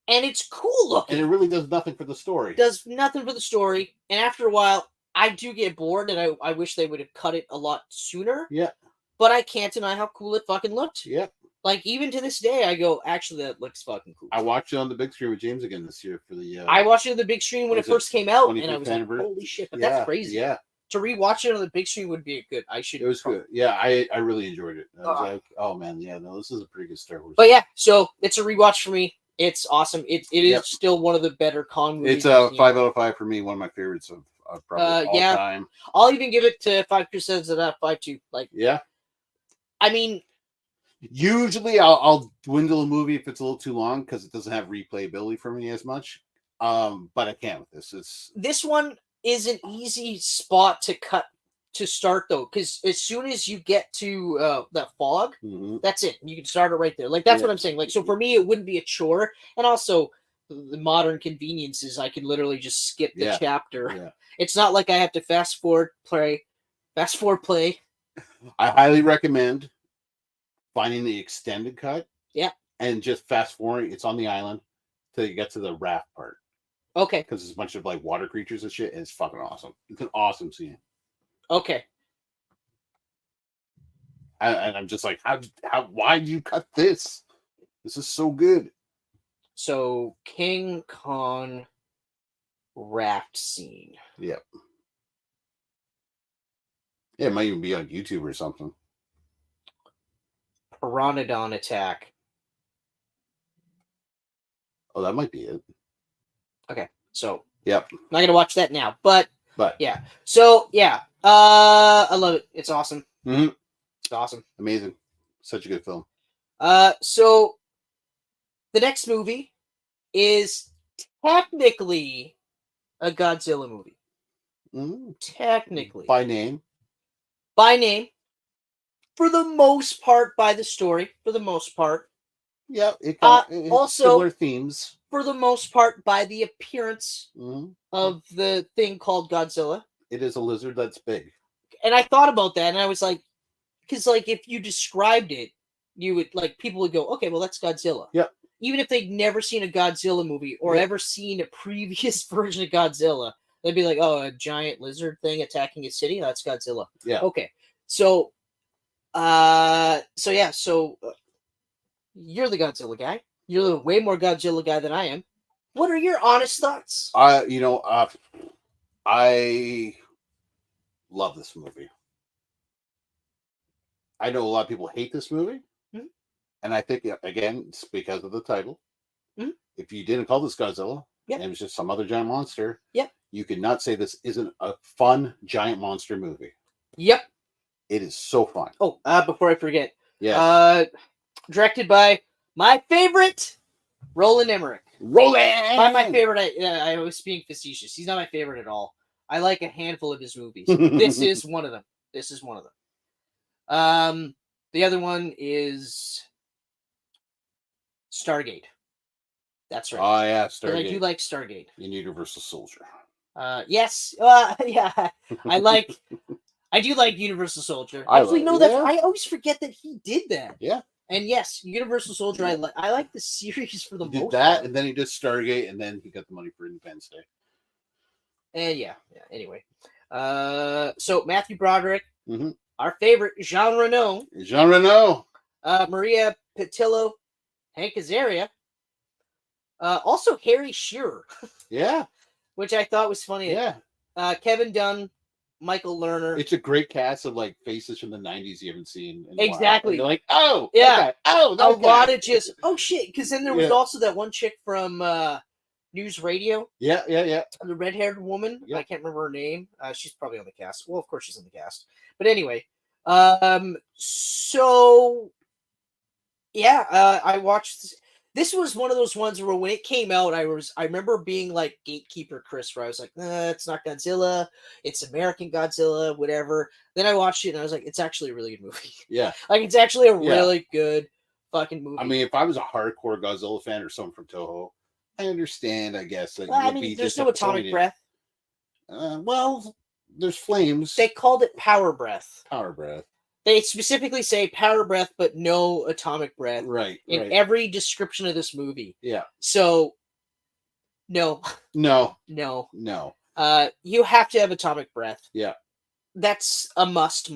And it's cool looking. And it really does nothing for the story. Does nothing for the story. And after a while, I do get bored, and I wish they would have cut it a lot sooner. Yeah. But I can't deny how cool it fucking looked. Yeah. Like, even to this day, I go, actually, that looks fucking cool. I watched it on the big screen with James again this year for the... I watched it on the big screen when it first came out, and I was like, holy shit, but that's crazy. Yeah. To rewatch it on the big screen would be good. It was good. Yeah, I really enjoyed it. I was like, oh man, yeah, no, this is a pretty good Star Wars. But yeah, so it's a rewatch for me. It's awesome. It is still one of the better Kong movies. It's a 5 out of 5 for me. One of my favorites of probably all time. I'll even give it to 5% of that 5.2. Like, yeah. I mean, usually I'll dwindle a movie if it's a little too long because it doesn't have replayability for me as much. But I can't with this. This one is an easy spot to cut to start though, because as soon as you get to that fog, that's it. You can start it right there. Like, that's what I'm saying. Like, so for me, it wouldn't be a chore. And also, the modern conveniences, I can literally just skip the chapter. Yeah. It's not like I have to fast forward play. I highly recommend finding the extended cut. Yeah. And just fast forwarding. It's on the island till you get to the raft part. Okay. Because there's a bunch of like water creatures and shit, and it's fucking awesome. It's an awesome scene. Okay. And I'm just like, why did you cut this? This is so good. So, King Kong raft scene. Yep. Yeah, it might even be on YouTube or something. Pteranodon attack. Oh, that might be it. Okay, so yep. Not gonna watch that now, but yeah. So yeah, I love it. It's awesome. Mm-hmm. It's awesome. Amazing. Such a good film. So the next movie is technically a Godzilla movie. Technically. By name. For the most part, by the story. For the most part. Yeah. Also, similar themes. For the most part, by the appearance of the thing called Godzilla. It is a lizard that's big. And I thought about that, and I was like, because like if you described it, you would like people would go, okay, well that's Godzilla. Yep. Even if they'd never seen a Godzilla movie or ever seen a previous version of Godzilla, they'd be like, oh, a giant lizard thing attacking a city? That's Godzilla. Yeah. Okay. So you're the Godzilla guy. You're the way more Godzilla guy than I am. What are your honest thoughts? I love this movie. I know a lot of people hate this movie. And I think, again, it's because of the title. if you didn't call this Godzilla, Yep. and it was just some other giant monster, Yep. you could not say this isn't a fun giant monster movie. Yep. It is so fun. Oh, before I forget. Yes. Directed by my favorite, Roland Emmerich. Roland! By my favorite, I was being facetious. He's not my favorite at all. I like a handful of his movies. This is one of them. The other one is Stargate. That's right. Oh, yeah, Stargate. I do like Stargate. And Universal Soldier. Yes. Yeah. I do like Universal Soldier. I always forget that he did that. Yeah. And yes, Universal Soldier, I like the series for the most part. He did that, and then he did Stargate, and then he got the money for Independence Day. And yeah. Anyway. So Matthew Broderick, Mm-hmm. our favorite, Jean Reno. Maria Pitillo, Hank Azaria. Also Harry Shearer. Yeah. Which I thought was funny. Yeah. Kevin Dunn, Michael Lerner. It's a great cast of like faces from the 90s you haven't seen. Exactly. You're like, oh, yeah. Okay. Oh, a lot of just, oh shit. Because then there was Yeah. also that one chick from News Radio. Yeah. The red-haired woman. Yeah. I can't remember her name. She's probably on the cast. Well, of course she's on the cast. But anyway. So yeah, I watched this was one of those ones where when it came out, I remember being like gatekeeper Chris, where I was like, it's not Godzilla, it's American Godzilla, whatever. Then I watched it and I was like, it's actually a really good movie. Yeah. Like it's actually a really good fucking movie. I mean, if I was a hardcore Godzilla fan or someone from Toho, I understand, I guess. That well, I mean, there's no atomic breath. Well, there's flames. They called it power breath. Power breath. They specifically say power breath, but no atomic breath. Right. In every description of this movie. Yeah. So, no. No. You have to have atomic breath. Yeah. That's a must.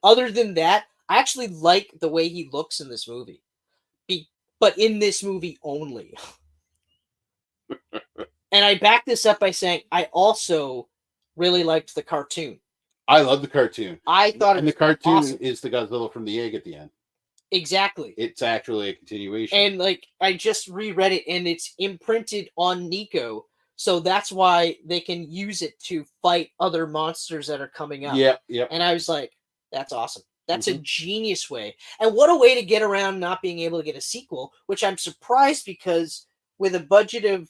Other than that, I actually like the way he looks in this movie. But in this movie only. And I back this up by saying I also really liked the cartoon. I love the cartoon. I thought the cartoon awesome. is the Godzilla from the egg at the end. Exactly. It's actually a continuation. And like I just reread it and it's imprinted on Nico. So that's why they can use it to fight other monsters that are coming up. Yeah. And I was like, that's awesome. That's a genius way. And what a way to get around not being able to get a sequel, which I'm surprised because with a budget of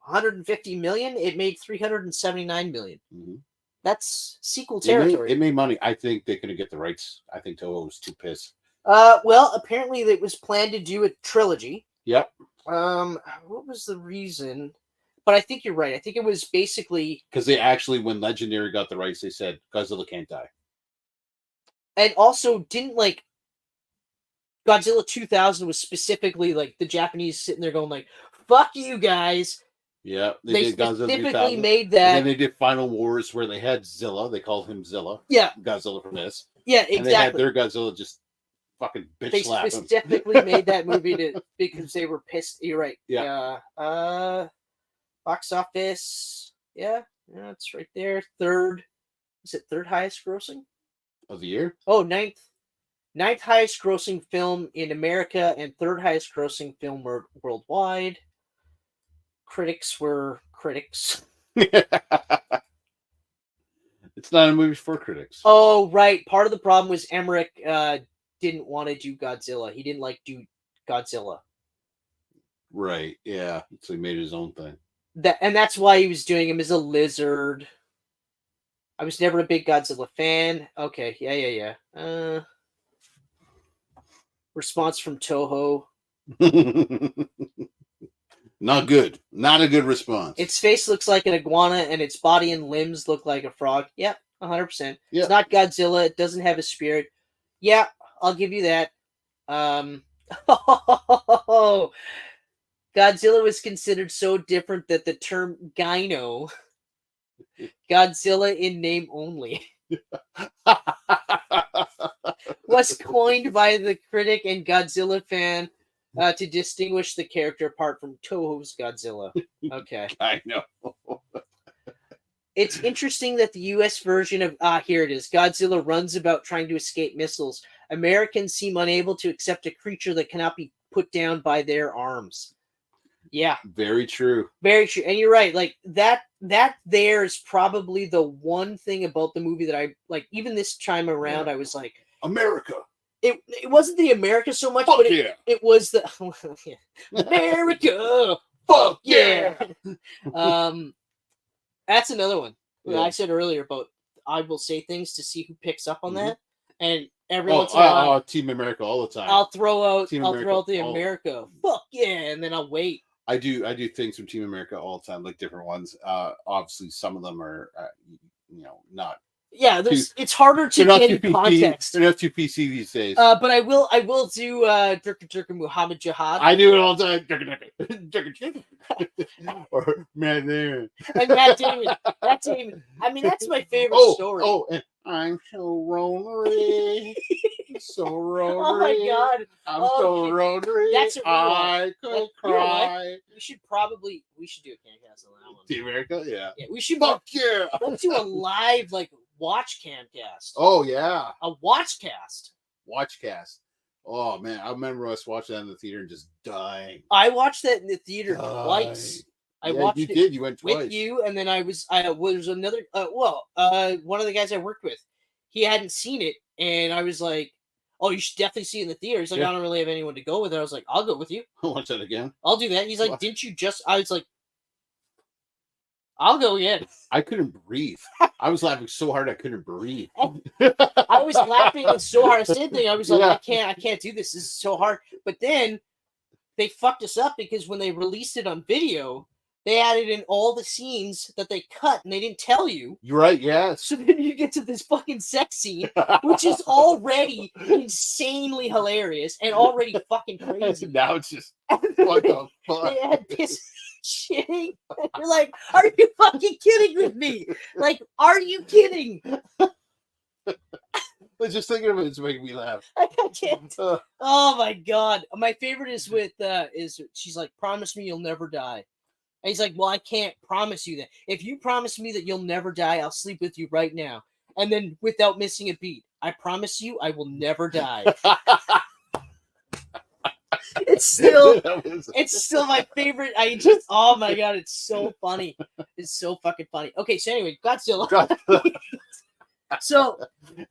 150 million, it made 379 million. Mm-hmm. That's sequel territory. It made money. I think they couldn't get the rights. I think Toho was too pissed. Well, apparently it was planned to do a trilogy. Yep. What was the reason? But I think you're right. I think it was basically because they actually, when Legendary got the rights, they said Godzilla can't die. And also didn't like Godzilla 2000 was specifically like the Japanese sitting there going like, "Fuck you guys." Yeah, they did Godzilla specifically 2000. made that. And then they did Final Wars where they had Zilla. They called him Zilla. Yeah, Godzilla from this. Yeah, exactly. And they had their Godzilla just fucking bitch slap him. They specifically made that movie because they were pissed. You're right. Yeah. Box office. Yeah, it's right there. Third. Is it third highest grossing of the year? Oh, ninth highest grossing film in America and third highest grossing film worldwide. Critics were critics. It's not a movie for critics. Oh, right. Part of the problem was Emmerich didn't want to do Godzilla. He didn't do Godzilla. Right. Yeah. So he made his own thing. And that's why he was doing him as a lizard. I was never a big Godzilla fan. Okay. Yeah. Response from Toho. Not good. Not a good response. Its face looks like an iguana and its body and limbs look like a frog. Yep, 100%. Yep. It's not Godzilla. It doesn't have a spirit. Yeah, I'll give you that. Godzilla was considered so different that the term Gyno, Godzilla in name only, was coined by the critic and Godzilla fan to distinguish the character apart from Toho's Godzilla. Okay. I know. It's interesting that the U.S. version of, here it is, Godzilla runs about trying to escape missiles. Americans seem unable to accept a creature that cannot be put down by their arms. Yeah. Very true. Very true. And you're right. Like that there is probably the one thing about the movie that I like. Even this time around, I was like, America. It wasn't the America so much, Fuck but yeah. it was the America. Fuck yeah. That's another one. Yeah. I said earlier about I will say things to see who picks up on that, and every Oh, once in a while, Team America all the time. I'll throw out Team the all- America. Fuck yeah, and then I'll wait. I do things from Team America all the time, like different ones. Obviously, some of them are, not. Yeah, it's harder to get in context. They're not too PC these days. But I will do Durka Muhammad Jihad. I do it all the time. Or Matt Damon. And Matt Damon. I mean, that's my favorite story. Oh, and I'm so rotary. So rotary. Oh my god. I'm so rotary. That's a real I could cry. We should do a Camcast on that one. Team America, yeah. Yeah, we should. Fuck yeah. Let's do a live watch Camcast. Oh yeah. A watchcast. Watchcast. Oh man, I remember us watching that in the theater and just dying. I watched that in the theater twice. I watched you did. You went twice with you, and then I was another. One of the guys I worked with, he hadn't seen it, and I was like, "Oh, you should definitely see it in the theater." He's like, "I don't really have anyone to go with." I was like, "I'll go with you." Watch that again. I'll do that. He's like, "Didn't you just?" I was like, "I'll go again." I couldn't breathe. I was laughing so hard I couldn't breathe. I was laughing so hard. Same thing. I was like, I can't do this. This is so hard. But then they fucked us up because when they released it on video, they added in all the scenes that they cut and they didn't tell you. You're right, yes. So then you get to this fucking sex scene, which is already insanely hilarious and already fucking crazy. Now it's just what the fuck? They had piss shitting. You're like, are you fucking kidding with me? Like, are you kidding? But just thinking of it's making me laugh. I can't. Oh my god. My favorite is with she's like, promise me you'll never die. And he's like, well, I can't promise you that. If you promise me that you'll never die, I'll sleep with you right now. And then without missing a beat, I promise you I will never die. It's still my favorite. Oh my god, it's so funny. It's so fucking funny. Okay, so anyway, Godzilla. So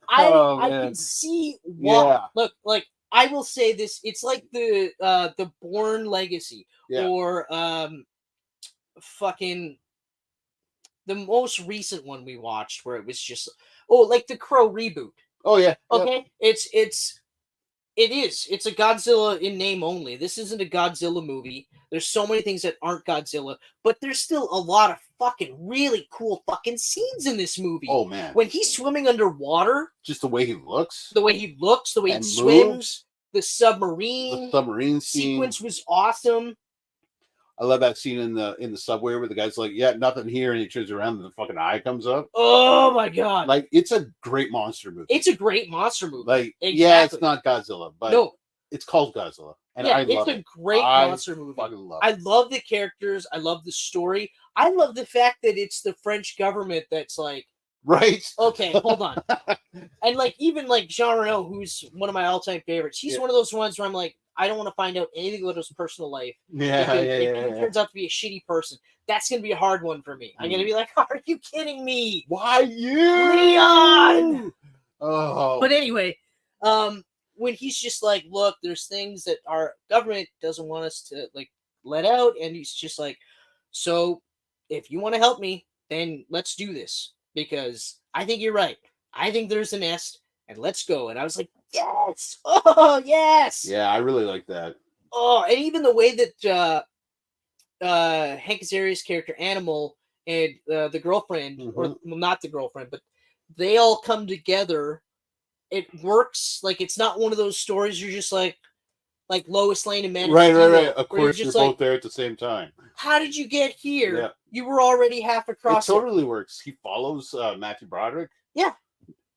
I can see why. Yeah. Look, like I will say this, it's like the Bourne Legacy or fucking the most recent one we watched where it was just like the Crow reboot. Oh yeah. Okay. It's a Godzilla in name only. This isn't a Godzilla movie. There's so many things that aren't Godzilla, but there's still a lot of fucking really cool fucking scenes in this movie. Oh man. When he's swimming underwater, just the way he looks, the way he swims, the submarine sequence was awesome. I love that scene in the subway where the guy's like, yeah, nothing here, and he turns around and the fucking eye comes up. Oh my god. Like, it's a great monster movie. It's a great monster movie. Like, yeah, it's not Godzilla, but no, it's called Godzilla. And yeah, I love it. It's a great monster movie. I love the characters. I love the story. I love the fact that it's the French government that's like, right. Okay, hold on. And like, even like Jean Reno, who's one of my all-time favorites, he's one of those ones where I'm like, I don't want to find out anything about his personal life. Yeah, if he turns out to be a shitty person, that's going to be a hard one for me. I'm going to be like, are you kidding me? Why you? Leon! Oh. But anyway, when he's just like, look, there's things that our government doesn't want us to like let out. And he's just like, so if you want to help me, then let's do this. Because I think you're right. I think there's a nest and let's go. And I was like, yes. Oh, yes. Yeah, I really like that. Oh, and even the way that Hank Azaria's character Animal and the girlfriend, or well, not the girlfriend, but they all come together. It works. Like, it's not one of those stories you're just like Lois Lane and Man. Right. Of course, you're both there at the same time. How did you get here? Yeah. You were already half across. It totally works. He follows Matthew Broderick. Yeah.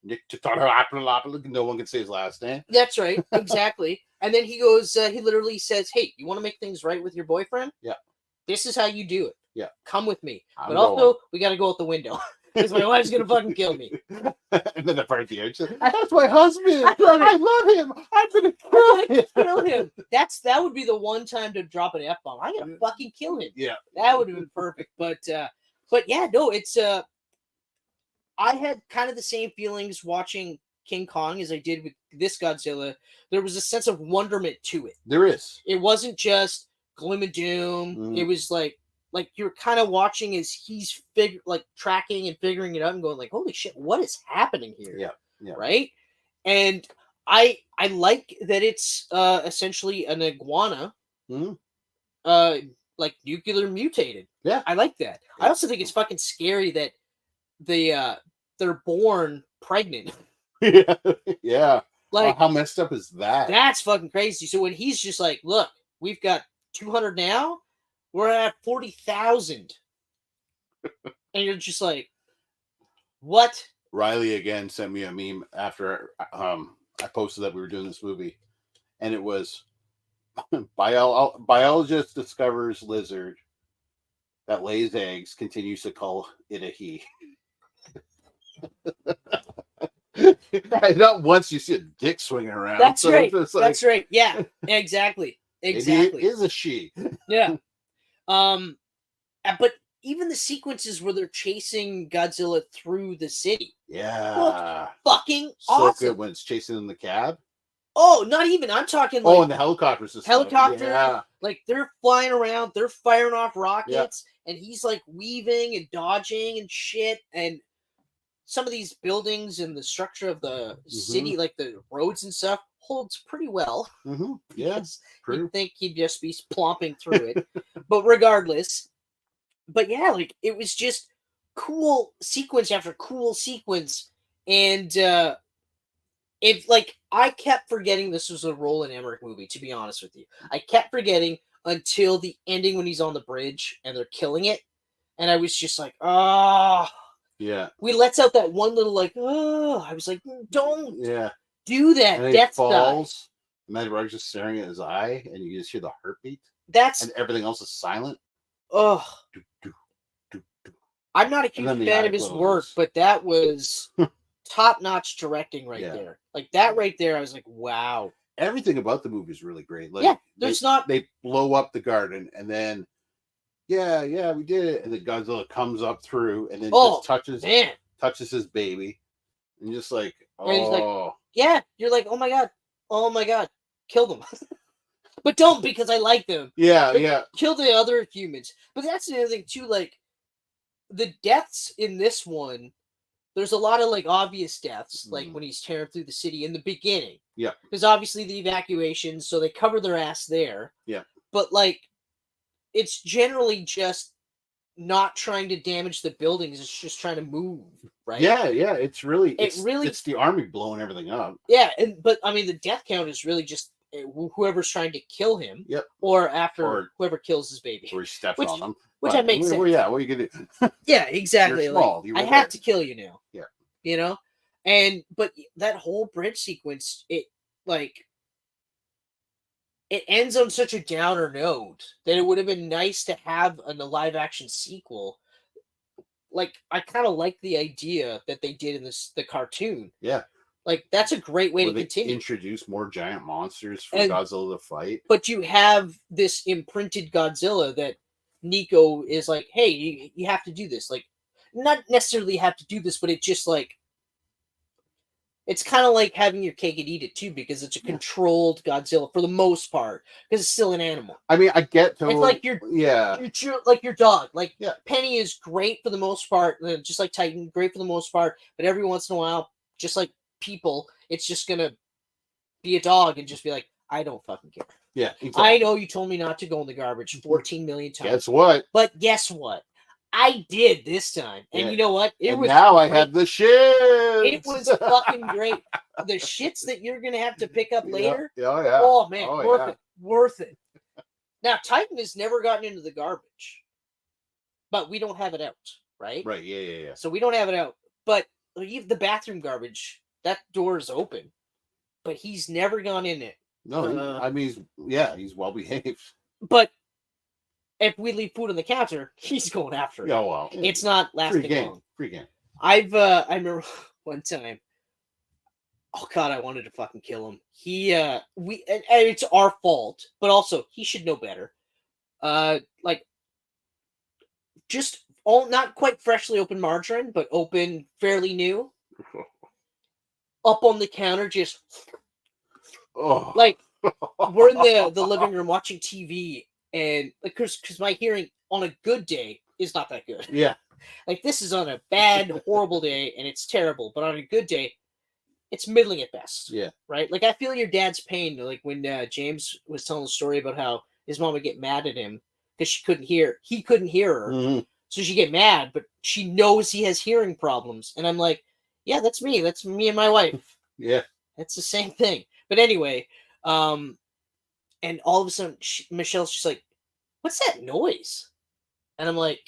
Nick Tataropoulos. No one can say his last name. That's right. Exactly. And then he goes, he literally says, hey, you want to make things right with your boyfriend? Yeah. This is how you do it. Yeah. Come with me. But also, we got to go out the window. because my wife's gonna fucking kill me. And then the part at the end, that's my husband. I love it. I love him. I'm gonna kill him. That would be the one time to drop an F-bomb. I'm gonna fucking kill him. Yeah, that would have been perfect. But yeah, no, it's I had kind of the same feelings watching King Kong as I did with this Godzilla. There was a sense of wonderment to it. there is. It wasn't just gloom and doom. It was like you're kind of watching as he's tracking and figuring it out and going like, holy shit, what is happening here? Yeah. Right. And I like that it's essentially an iguana, like nuclear mutated. Yeah, I like that. I also think it's fucking scary that they're born pregnant. yeah. Like, how messed up is that? That's fucking crazy. So when he's just like, look, we've got 200 now, we're at 40,000. And you're just like, what? Riley again sent me a meme after I posted that we were doing this movie, and it was biologist discovers lizard that lays eggs, continues to call it a he. Not once you see a dick swinging around. That's so right. Like, that's right. Yeah, exactly. Exactly. It is a she. Yeah. But even the sequences where they're chasing Godzilla through the city. Yeah. Fucking so awesome. Good when it's chasing in the cab. Oh, not even. I'm talking like and the helicopters. Helicopter. Yeah. Like they're flying around, they're firing off rockets, and he's like weaving and dodging and shit. And some of these buildings and the structure of the city, like the roads and stuff, holds pretty well. Yeah, you'd think he'd just be plopping through it. But regardless, yeah, like it was just cool sequence after cool sequence. And if like I kept forgetting this was a Roland Emmerich movie, to be honest with you. I kept forgetting until the ending when he's on the bridge and they're killing it. And I was just like, yeah. We lets out that one little like, I was like, don't do that. And Death falls. Matthew Broderick's just staring at his eye, and you just hear the heartbeat. And everything else is silent. Oh, I'm not a huge fan of his work, but that was top-notch directing right there. Like that right there, I was like, wow. Everything about the movie is really great. Like, they blow up the garden, and then we did it, and then Godzilla comes up through, and then just touches his baby, and just like, you're like, oh my god, kill them. But don't, because I like them. Yeah. Kill the other humans. But that's the other thing too, like the deaths in this one, there's a lot of like obvious deaths, like when he's tearing through the city in the beginning. Yeah. Because obviously the evacuation, so they cover their ass there. Yeah. But like it's generally just not trying to damage the buildings, it's just trying to move, right? Yeah. It's the army blowing everything up. Yeah, but I mean the death count is really just whoever's trying to kill him, or whoever kills his baby, or he steps on them, which that makes sense. Well, yeah, what are you gonna do? Yeah, exactly. You're small. I have to kill you now. Yeah, you know, but that whole bridge sequence, it ends on such a downer note that it would have been nice to have a live action sequel. Like I kind of like the idea that they did in the cartoon. Yeah. Like, that's a great way to continue. Introduce more giant monsters for Godzilla to fight. But you have this imprinted Godzilla that Nico is like, hey, you have to do this. Like, not necessarily have to do this, but it just like, it's kind of like having your cake and eat it too, because it's a controlled Godzilla for the most part, because it's still an animal. I mean, I get to it's like like your dog. Like Penny is great for the most part, just like Titan, great for the most part, but every once in a while, just like people, it's just gonna be a dog and just be like, I don't fucking care. Yeah, exactly. I know you told me not to go in the garbage 14 million times. Guess what? But guess what? I did this time, and you know what? I had the shits. It was fucking great. The shits that you're gonna have to pick up later. Yeah. Oh man, worth it. Now Titan has never gotten into the garbage, but we don't have it out, right? Right. Yeah. So we don't have it out, but even the bathroom garbage, that door is open, but he's never gone in it. No, I mean, he's well behaved. But if we leave food on the counter, he's going after it. Yeah, well, it's not lasting long. Free game. I remember one time. Oh God, I wanted to fucking kill him. And it's our fault, but also he should know better. Like just all not quite freshly opened margarine, but open fairly new. Up on the counter, just like we're in the living room watching TV, and like because my hearing on a good day is not that good. Yeah. Like this is on a bad, horrible day, and it's terrible. But on a good day, it's middling at best. Yeah. Right. Like I feel your dad's pain. Like when James was telling the story about how his mom would get mad at him because he couldn't hear her, so she get mad, but she knows he has hearing problems, and I'm like, yeah, that's me. That's me and my wife. Yeah. That's the same thing. But anyway, and all of a sudden, Michelle's just like, "What's that noise?" And I'm like,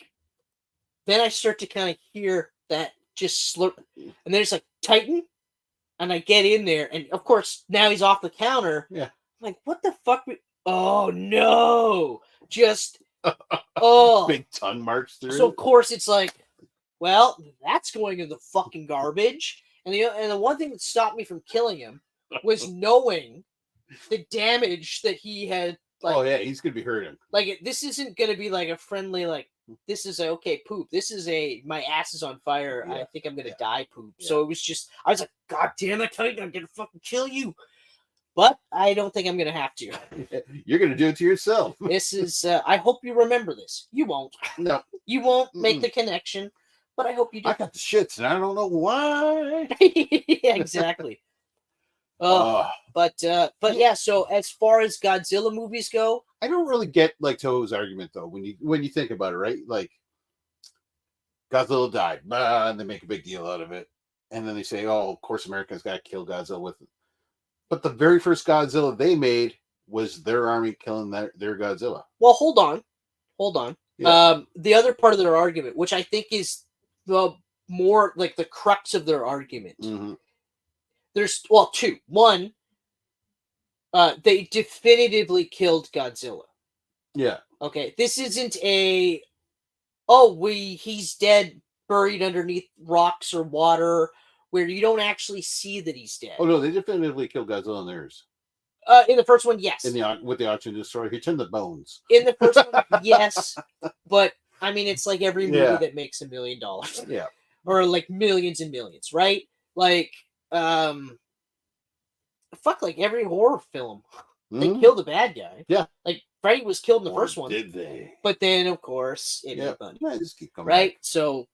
then I start to kind of hear that just slurp, and then it's like Titan, and I get in there, and of course now he's off the counter. Yeah. I'm like, what the fuck? Oh no! Just oh, big tongue march through. So of course it's like, well, that's going in the fucking garbage. And the one thing that stopped me from killing him was knowing the damage that he had. Like, oh yeah, he's gonna be hurting. Like this isn't gonna be like a friendly like. This is okay poop. This is my ass is on fire. Yeah. I think I'm gonna die poop. Yeah. So it was just I was like, God damn it, Titan, I'm gonna fucking kill you. But I don't think I'm gonna have to. You're gonna do it to yourself. This is. I hope you remember this. You won't. No, you won't make the connection. But I hope you do. I got the shits, and I don't know why. Yeah, exactly. But yeah. So as far as Godzilla movies go, I don't really get like Toho's argument though. When you think about it, right? Like Godzilla died, and they make a big deal out of it, and then they say, "Oh, of course, Americans got to kill Godzilla with it." But the very first Godzilla they made was their army killing their Godzilla. Well, hold on. Yeah. The other part of their argument, which I think is the more like the crux of their argument. Mm-hmm. There's two. One, they definitively killed Godzilla. Yeah. Okay. This isn't he's dead, buried underneath rocks or water, where you don't actually see that he's dead. Oh no, they definitively killed Godzilla in theirs. In the first one, yes. With the Oxygen Destroyer, he turned the bones. In the first one, yes. But I mean, it's like every movie that makes $1 million. Yeah. Or like millions and millions, right? Like, like every horror film, they killed a bad guy. Yeah. Like Freddy was killed in the first one. Did they? But then, of course, it happened. Yeah, just keep coming. Right. Back. So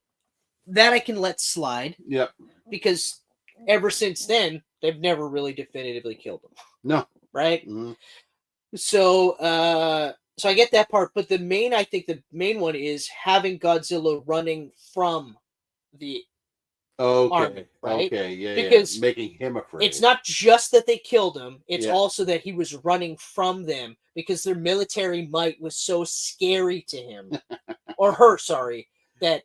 that I can let slide. Yeah. Because ever since then, they've never really definitively killed him. No. Right. Mm-hmm. So, so I get that part, but I think the main one is having Godzilla running from the army, right? Okay, yeah, because making him afraid. It's not just that they killed him; it's also that he was running from them because their military might was so scary to him or her. Sorry, that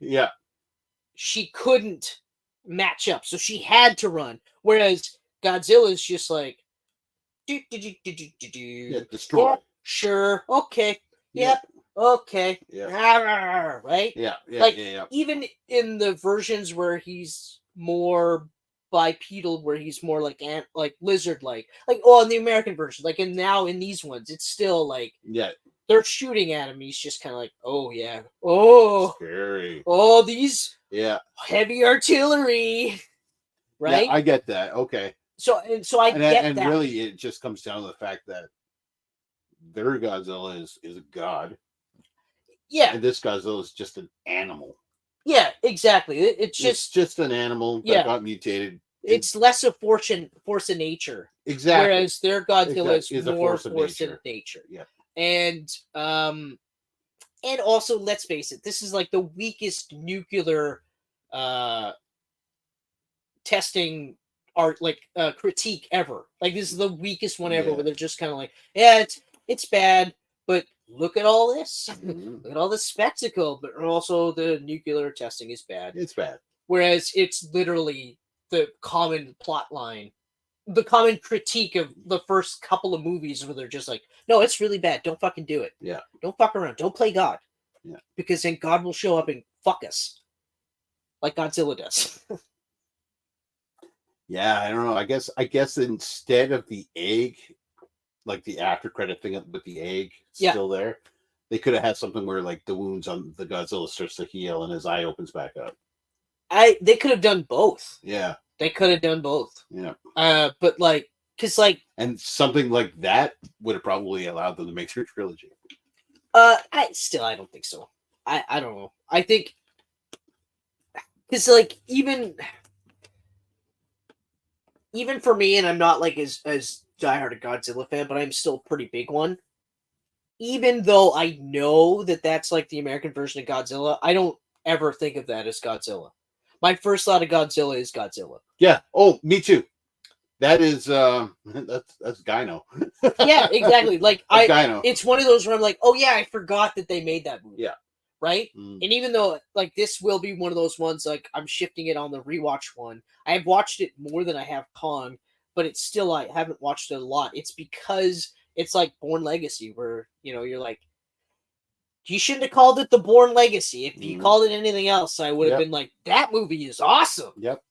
she couldn't match up, so she had to run. Whereas Godzilla's just like, destroy. Yeah, sure, okay, yep. Okay. Yeah. Right? Yeah. Even in the versions where he's more bipedal, where he's more like lizard-like. Like, in the American version. Like, and now in these ones, it's still like... Yeah. They're shooting at him. He's just kind of like, oh, yeah. Oh. Scary. Oh, these... Yeah. Heavy artillery. Right? Yeah, I get that. Okay. So I get that. And really, it just comes down to the fact that their Godzilla is a god. Yeah. And this Godzilla is just an animal. Yeah, exactly. It's just an animal that got mutated. It's less a force of nature. Exactly. Whereas their Godzilla is more force of nature. Yeah. And also, let's face it, this is like the weakest nuclear testing critique ever. Like, this is the weakest one ever, where they're just kind of like, yeah, it's bad, but look at all this. Look at all this spectacle, but also the nuclear testing is bad. It's bad. Whereas it's literally the common plot line, the common critique of the first couple of movies where they're just like, no, it's really bad. Don't fucking do it. Yeah. Don't fuck around. Don't play God. Yeah. Because then God will show up and fuck us. like Godzilla does. Yeah, I don't know. I guess instead of the egg, like the after credit thing with the egg still there, they could have had something where like the wounds on the Godzilla starts to heal and his eye opens back up. They could have done both. Yeah. They could have done both. Yeah. But like, cause like, and something like that would have probably allowed them to make their trilogy. I don't think so. I don't know. I think, cause like even for me, and I'm not like as diehard a Godzilla fan, but I'm still a pretty big one. Even though I know that that's like the American version of Godzilla, I don't ever think of that as Godzilla. My first thought of Godzilla is Godzilla. Yeah. Oh, me too. That is that's Gyno. Yeah, exactly. Like Gyno. It's one of those where I'm like, oh yeah, I forgot that they made that movie. Yeah. Right? And even though like this will be one of those ones, like I'm shifting it on the rewatch one. I have watched it more than I have Kong, but it's still I haven't watched it a lot. It's because it's like Bourne Legacy, where you're like, you shouldn't have called it the Bourne Legacy. If you called it anything else, I would have been like, that movie is awesome. Yep.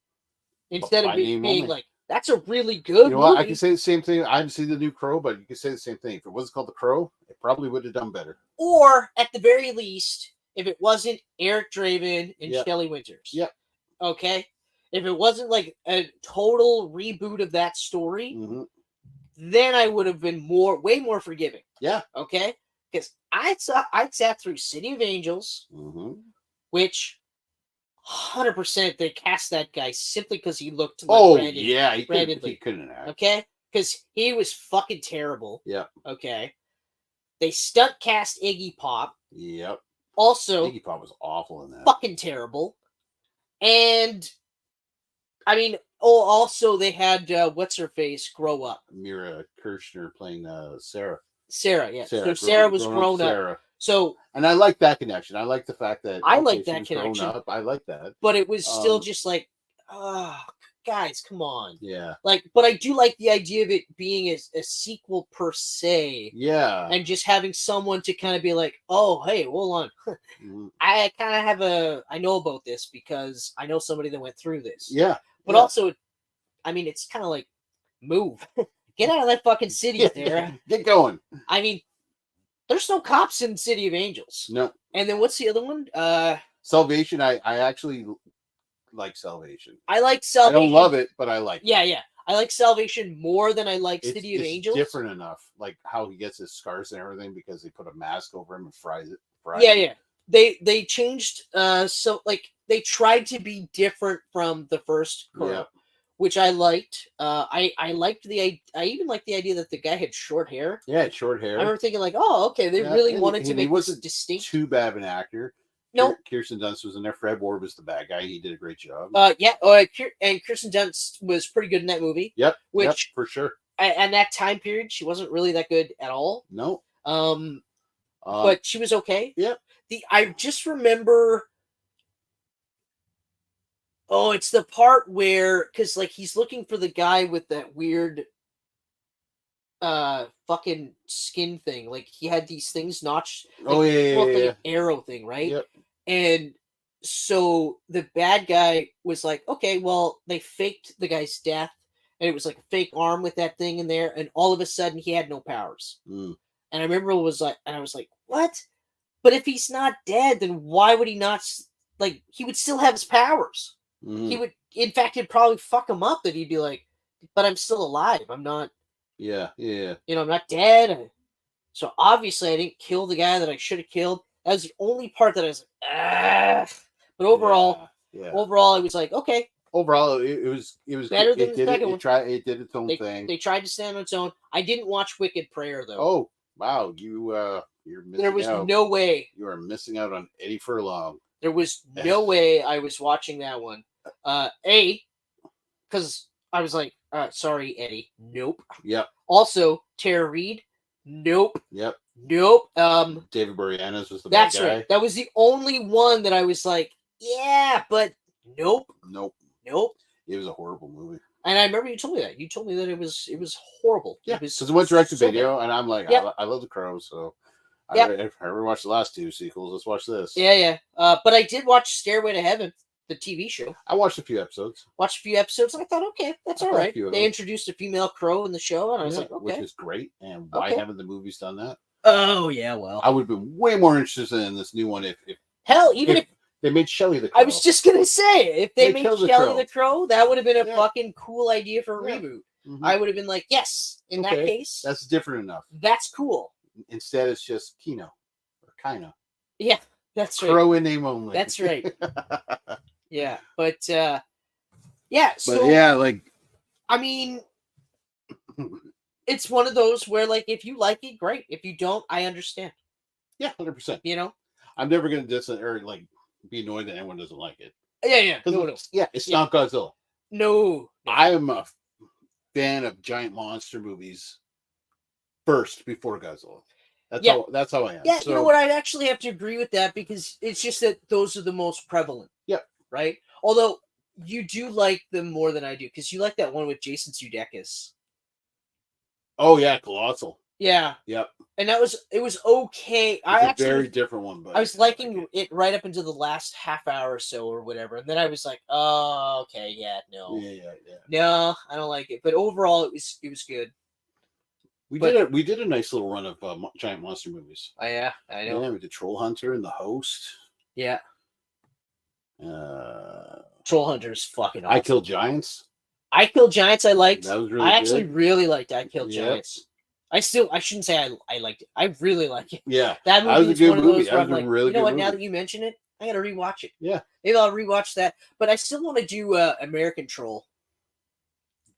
Instead of being like, that's a really good movie. What? I can say the same thing. I haven't seen the new Crow, but you can say the same thing. If it wasn't called The Crow, it probably would have done better. Or at the very least, if it wasn't Eric Draven and Shelley Winters. Yep. Okay? If it wasn't like a total reboot of that story, then I would have been way more forgiving. Yeah. Okay? Because I sat through City of Angels, which 100% they cast that guy simply because he looked like he couldn't act. Okay? Because he was fucking terrible. Yeah. Okay? They stunt cast Iggy Pop. Yep. Also, Iggy Pop was awful in that. Fucking terrible. And I mean, also they had what's her face grow up. Mira Kirshner playing Sarah. Sarah, yeah. So Sarah was grown up. Sarah. So, and I like that connection. I like the fact that I like that connection. Grown up. I like that. But it was still just like, guys, come on. Yeah. Like, but I do like the idea of it being a sequel per se. Yeah. And just having someone to kind of be like, oh, hey, hold on. I kind of I know about this because I know somebody that went through this. Yeah. But also, I mean, it's kind of like, move. Get out of that fucking city, Sarah. Get going. I mean, there's no cops in City of Angels. No. And then what's the other one? Salvation. I actually like Salvation. I like Salvation. I don't love it, but I like it. Yeah. I like Salvation more than I like City of Angels. It's different enough, like how he gets his scars and everything, because they put a mask over him and fries it. Yeah. They changed. So like they tried to be different from the first Crow, which I liked. I liked I even liked the idea that the guy had short hair. Yeah, short hair. I remember thinking like, oh, okay, they really wanted to make this distinct. Too bad of an actor. No, Kirsten Dunst was in there. Fred Ward was the bad guy. He did a great job. And Kirsten Dunst was pretty good in that movie. Yep, which for sure. And that time period, she wasn't really that good at all. No. But she was okay. Yep. I just remember. Oh, it's the part where, because like he's looking for the guy with that weird fucking skin thing. Like he had these things notched. Like, like an arrow thing, right? Yep. And so the bad guy was like, okay, well, they faked the guy's death, and it was like a fake arm with that thing in there, and all of a sudden he had no powers. And I remember I was like, what? But if he's not dead, then why would he not? Like, he would still have his powers. He would, in fact, it'd probably fuck him up that he'd be like, but I'm still alive. I'm not. Yeah. I'm not dead. So obviously I didn't kill the guy that I should have killed. That was the only part that I was like, ah. But overall, I was like, okay. Overall, it was better than the second one. It did its own thing. They tried to stand on its own. I didn't watch Wicked Prayer though. Oh wow, you're missing out. There was no way. You are missing out on Eddie Furlong. There was no way I was watching that one. Because I was like, sorry, Eddie. Nope. Yep. Also, Tara Reid. Nope. Yep. Nope. David Boreanaz was the bad guy. That's right. That was the only one that I was like, yeah, but nope. Nope. It was a horrible movie. And I remember you told me that. You told me that it was horrible. Yeah. Because it went direct to video, and I'm like, I love The Crow, so I ever watched the last two sequels. Let's watch this. Yeah. But I did watch Stairway to Heaven. the TV show. I watched a few episodes. Watched a few episodes, and I thought, okay, that's all right. few of They them. introduced a female crow in the show, and I was like, which okay. is great. And why Okay. haven't the movies done that? Oh yeah, well, I would have been way more interested in this new one if hell, even if they made Shelley the Crow. I was just gonna say, if they made Shelley Shelley the Crow, that would have been a Yeah. fucking cool idea for a Yeah. reboot. Mhm. I would have been like, yes, in that Okay, case, that's different enough. that's cool. Instead, it's just Kino or Kino. Yeah, that's right. Crow in name only. That's right. Yeah, but yeah. So But yeah, like I mean, it's one of those where, like, if you like it, great. If you don't, I understand. yeah, 100%. You know? I'm never gonna diss it or like be annoyed that anyone doesn't like it. Yeah. No. It's not Godzilla. No. I am a fan of giant monster movies first before Godzilla. That's how I am. Yeah, So, you know what? I'd actually have to agree with that because it's just that those are the most prevalent. Yep. Right? Although you do like them more than I do because you like that one with Jason Sudeikis. Oh yeah, Colossal. Yeah. Yep. And it was okay. It's a very different one, but I was liking it right up until the last half hour or so or whatever. And then I was like, oh, okay, yeah, no. Yeah. No, I don't like it. But overall, it was good. We did a nice little run of giant monster movies. Oh, yeah, I know. Yeah, we did Troll Hunter and The Host. Yeah. Uh, Troll Hunter is fucking awesome. I Kill Giants. I Kill Giants, I liked. That was really I good. actually really liked I Kill Giants. I shouldn't say I liked it. I really like it. Yeah. That movie was a good one of movie. those where That I'm was a like, really you know good what, now movie. that you mention it, I gotta rewatch it. Yeah. Maybe I'll rewatch that. But I still want to do American Troll.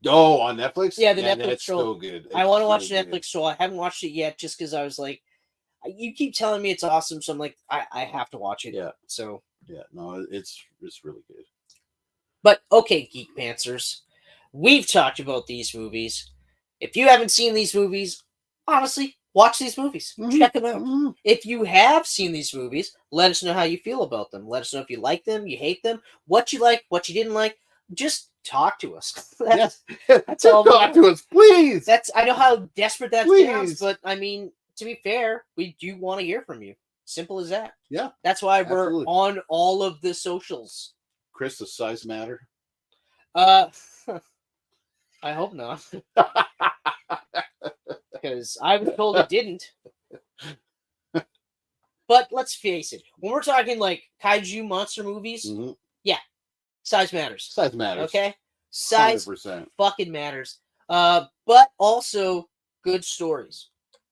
Oh, on Netflix? Yeah, the Netflix that's Troll. so good. I want to watch so Netflix good. Troll. I haven't watched it yet just because I was like, you keep telling me it's awesome, so I'm like, I have to watch it. Yeah. So. Yeah, no, it's really good. But okay, Geek Pantsers, we've talked about these movies. If you haven't seen these movies, honestly, watch these movies. Mm-hmm. Check them out. If you have seen these movies, let us know how you feel about them. Let us know if you like them, you hate them, what you like, what you didn't like. Just talk to us. That's all. Talk to us, please. I know how desperate that Please. sounds, but I mean, to be fair, we do want to hear from you. Simple as that. Yeah. That's why Absolutely. we're on all of the socials. Chris, does size matter? I hope not. Because I was told it didn't. But let's face it, when we're talking like kaiju monster movies, yeah, size matters. Size matters. Okay? Size 100%. fucking matters. But also good stories.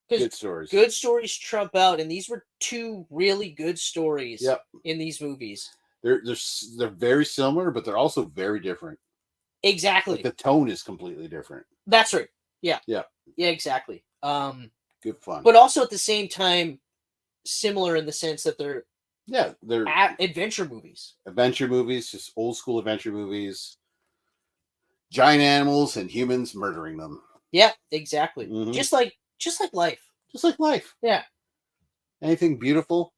Good stories. Good stories trump out, and these were two really good stories in these movies. They're very similar, but they're also very different. Exactly. Like the tone is completely different. That's right. Yeah. Yeah. Yeah, exactly. Good fun. But also at the same time, similar in the sense that they're adventure movies. Adventure movies, just old school adventure movies. Giant animals and humans murdering them. Yeah, exactly. Mm-hmm. Just like life. Just like life. Yeah. Anything beautiful,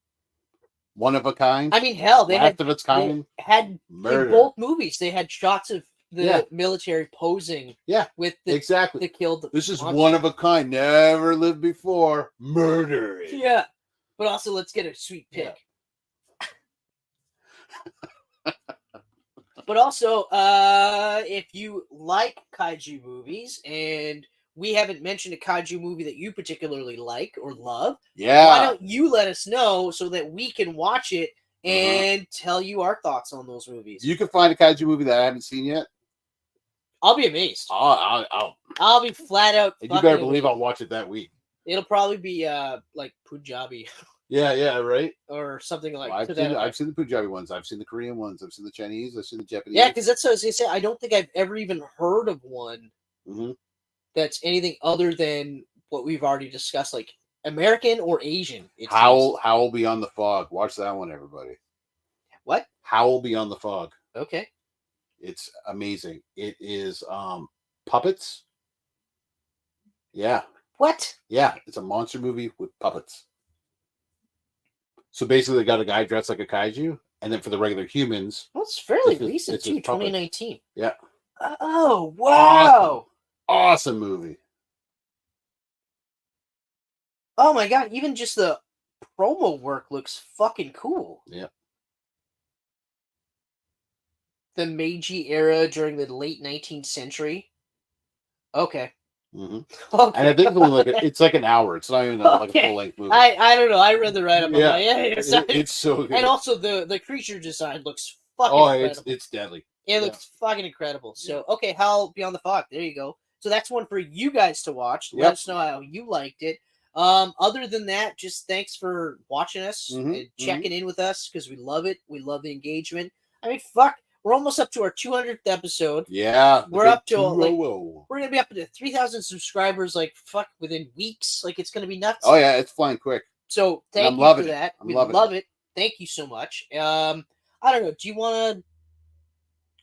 one of a kind. I mean, hell, they had of its kind. in both movies. They had shots of the military posing. Yeah, with the killed. This is one of a kind. Never lived before. Murder it. Yeah, but also let's get a sweet pic. Yeah. But also, if you like kaiju movies and we haven't mentioned a kaiju movie that you particularly like or love, why don't you let us know so that we can watch it and tell you our thoughts on those movies? You can find a kaiju movie that I haven't seen yet. I'll be amazed. I'll be flat out. You better believe I'll watch it that week. It'll probably be like Punjabi. Yeah, right. Or something like that. I've seen the Punjabi ones. I've seen the Korean ones. I've seen the Chinese. I've seen the Japanese. Yeah, because that's what I was going to say. I don't think I've ever even heard of one that's anything other than what we've already discussed, like American or Asian. Howl Beyond the Fog. Watch that one, everybody. What? Howl Beyond the Fog. Okay. It's amazing. It is puppets. Yeah. What? Yeah, it's a monster movie with puppets. So basically, they got a guy dressed like a kaiju, and then for the regular humans, well, it's fairly recent too, 2019. Yeah. Oh wow! Awesome movie. Oh my god! Even just the promo work looks fucking cool. Yeah. the Meiji era during the late 19th century. Okay. Mm-hmm. Okay. And I think it's like an hour. It's not even like a full length movie. I don't know. I read the write up. Yeah, It's so good. And also the creature design looks fucking incredible. It's deadly. It looks fucking incredible. So okay, Hal Beyond the Fog. There you go. So that's one for you guys to watch. Let us know how you liked it. Other than that, just thanks for watching us and checking in with us because we love it. We love the engagement. I mean, fuck. We're almost up to our 200th episode. Yeah. We're up to we're gonna be up to 3,000 subscribers within weeks. Like it's gonna be nuts. Oh yeah, it's flying quick. So thank you for that. We love it. Thank you so much. I don't know. Do you want to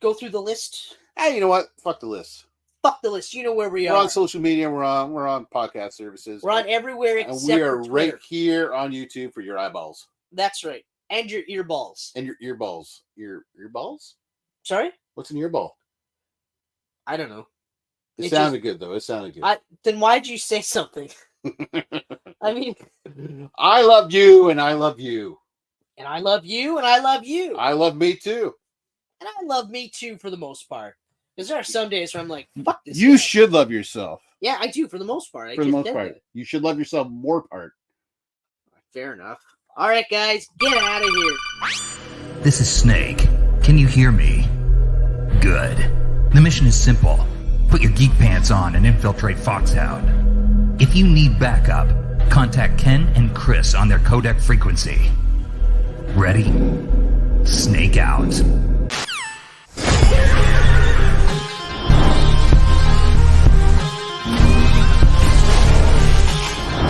go through the list? Hey, you know what? Fuck the list. Fuck the list. You know where we are. We're on social media. We're on podcast services. We're on everywhere except we are for Twitter. right here on YouTube for your eyeballs. That's right. And your earballs. And your earballs. Your earballs? Sorry? What's an earball? I don't know. It sounded good, though. It sounded good. Then why'd you say something? I mean... I love you, and I love you. And I love you, and I love you. I love me, too. And I love me, too, for the most part. Because there are some days where I'm like, fuck this You guy. should love yourself. Yeah, I do, for the most part. For the most part. You should love yourself more part. Fair enough. All right, guys, get out of here. This is Snake. Can you hear me? Good. The mission is simple. Put your geek pants on and infiltrate Foxhound. If you need backup, contact Ken and Chris on their codec frequency. Ready? Snake out.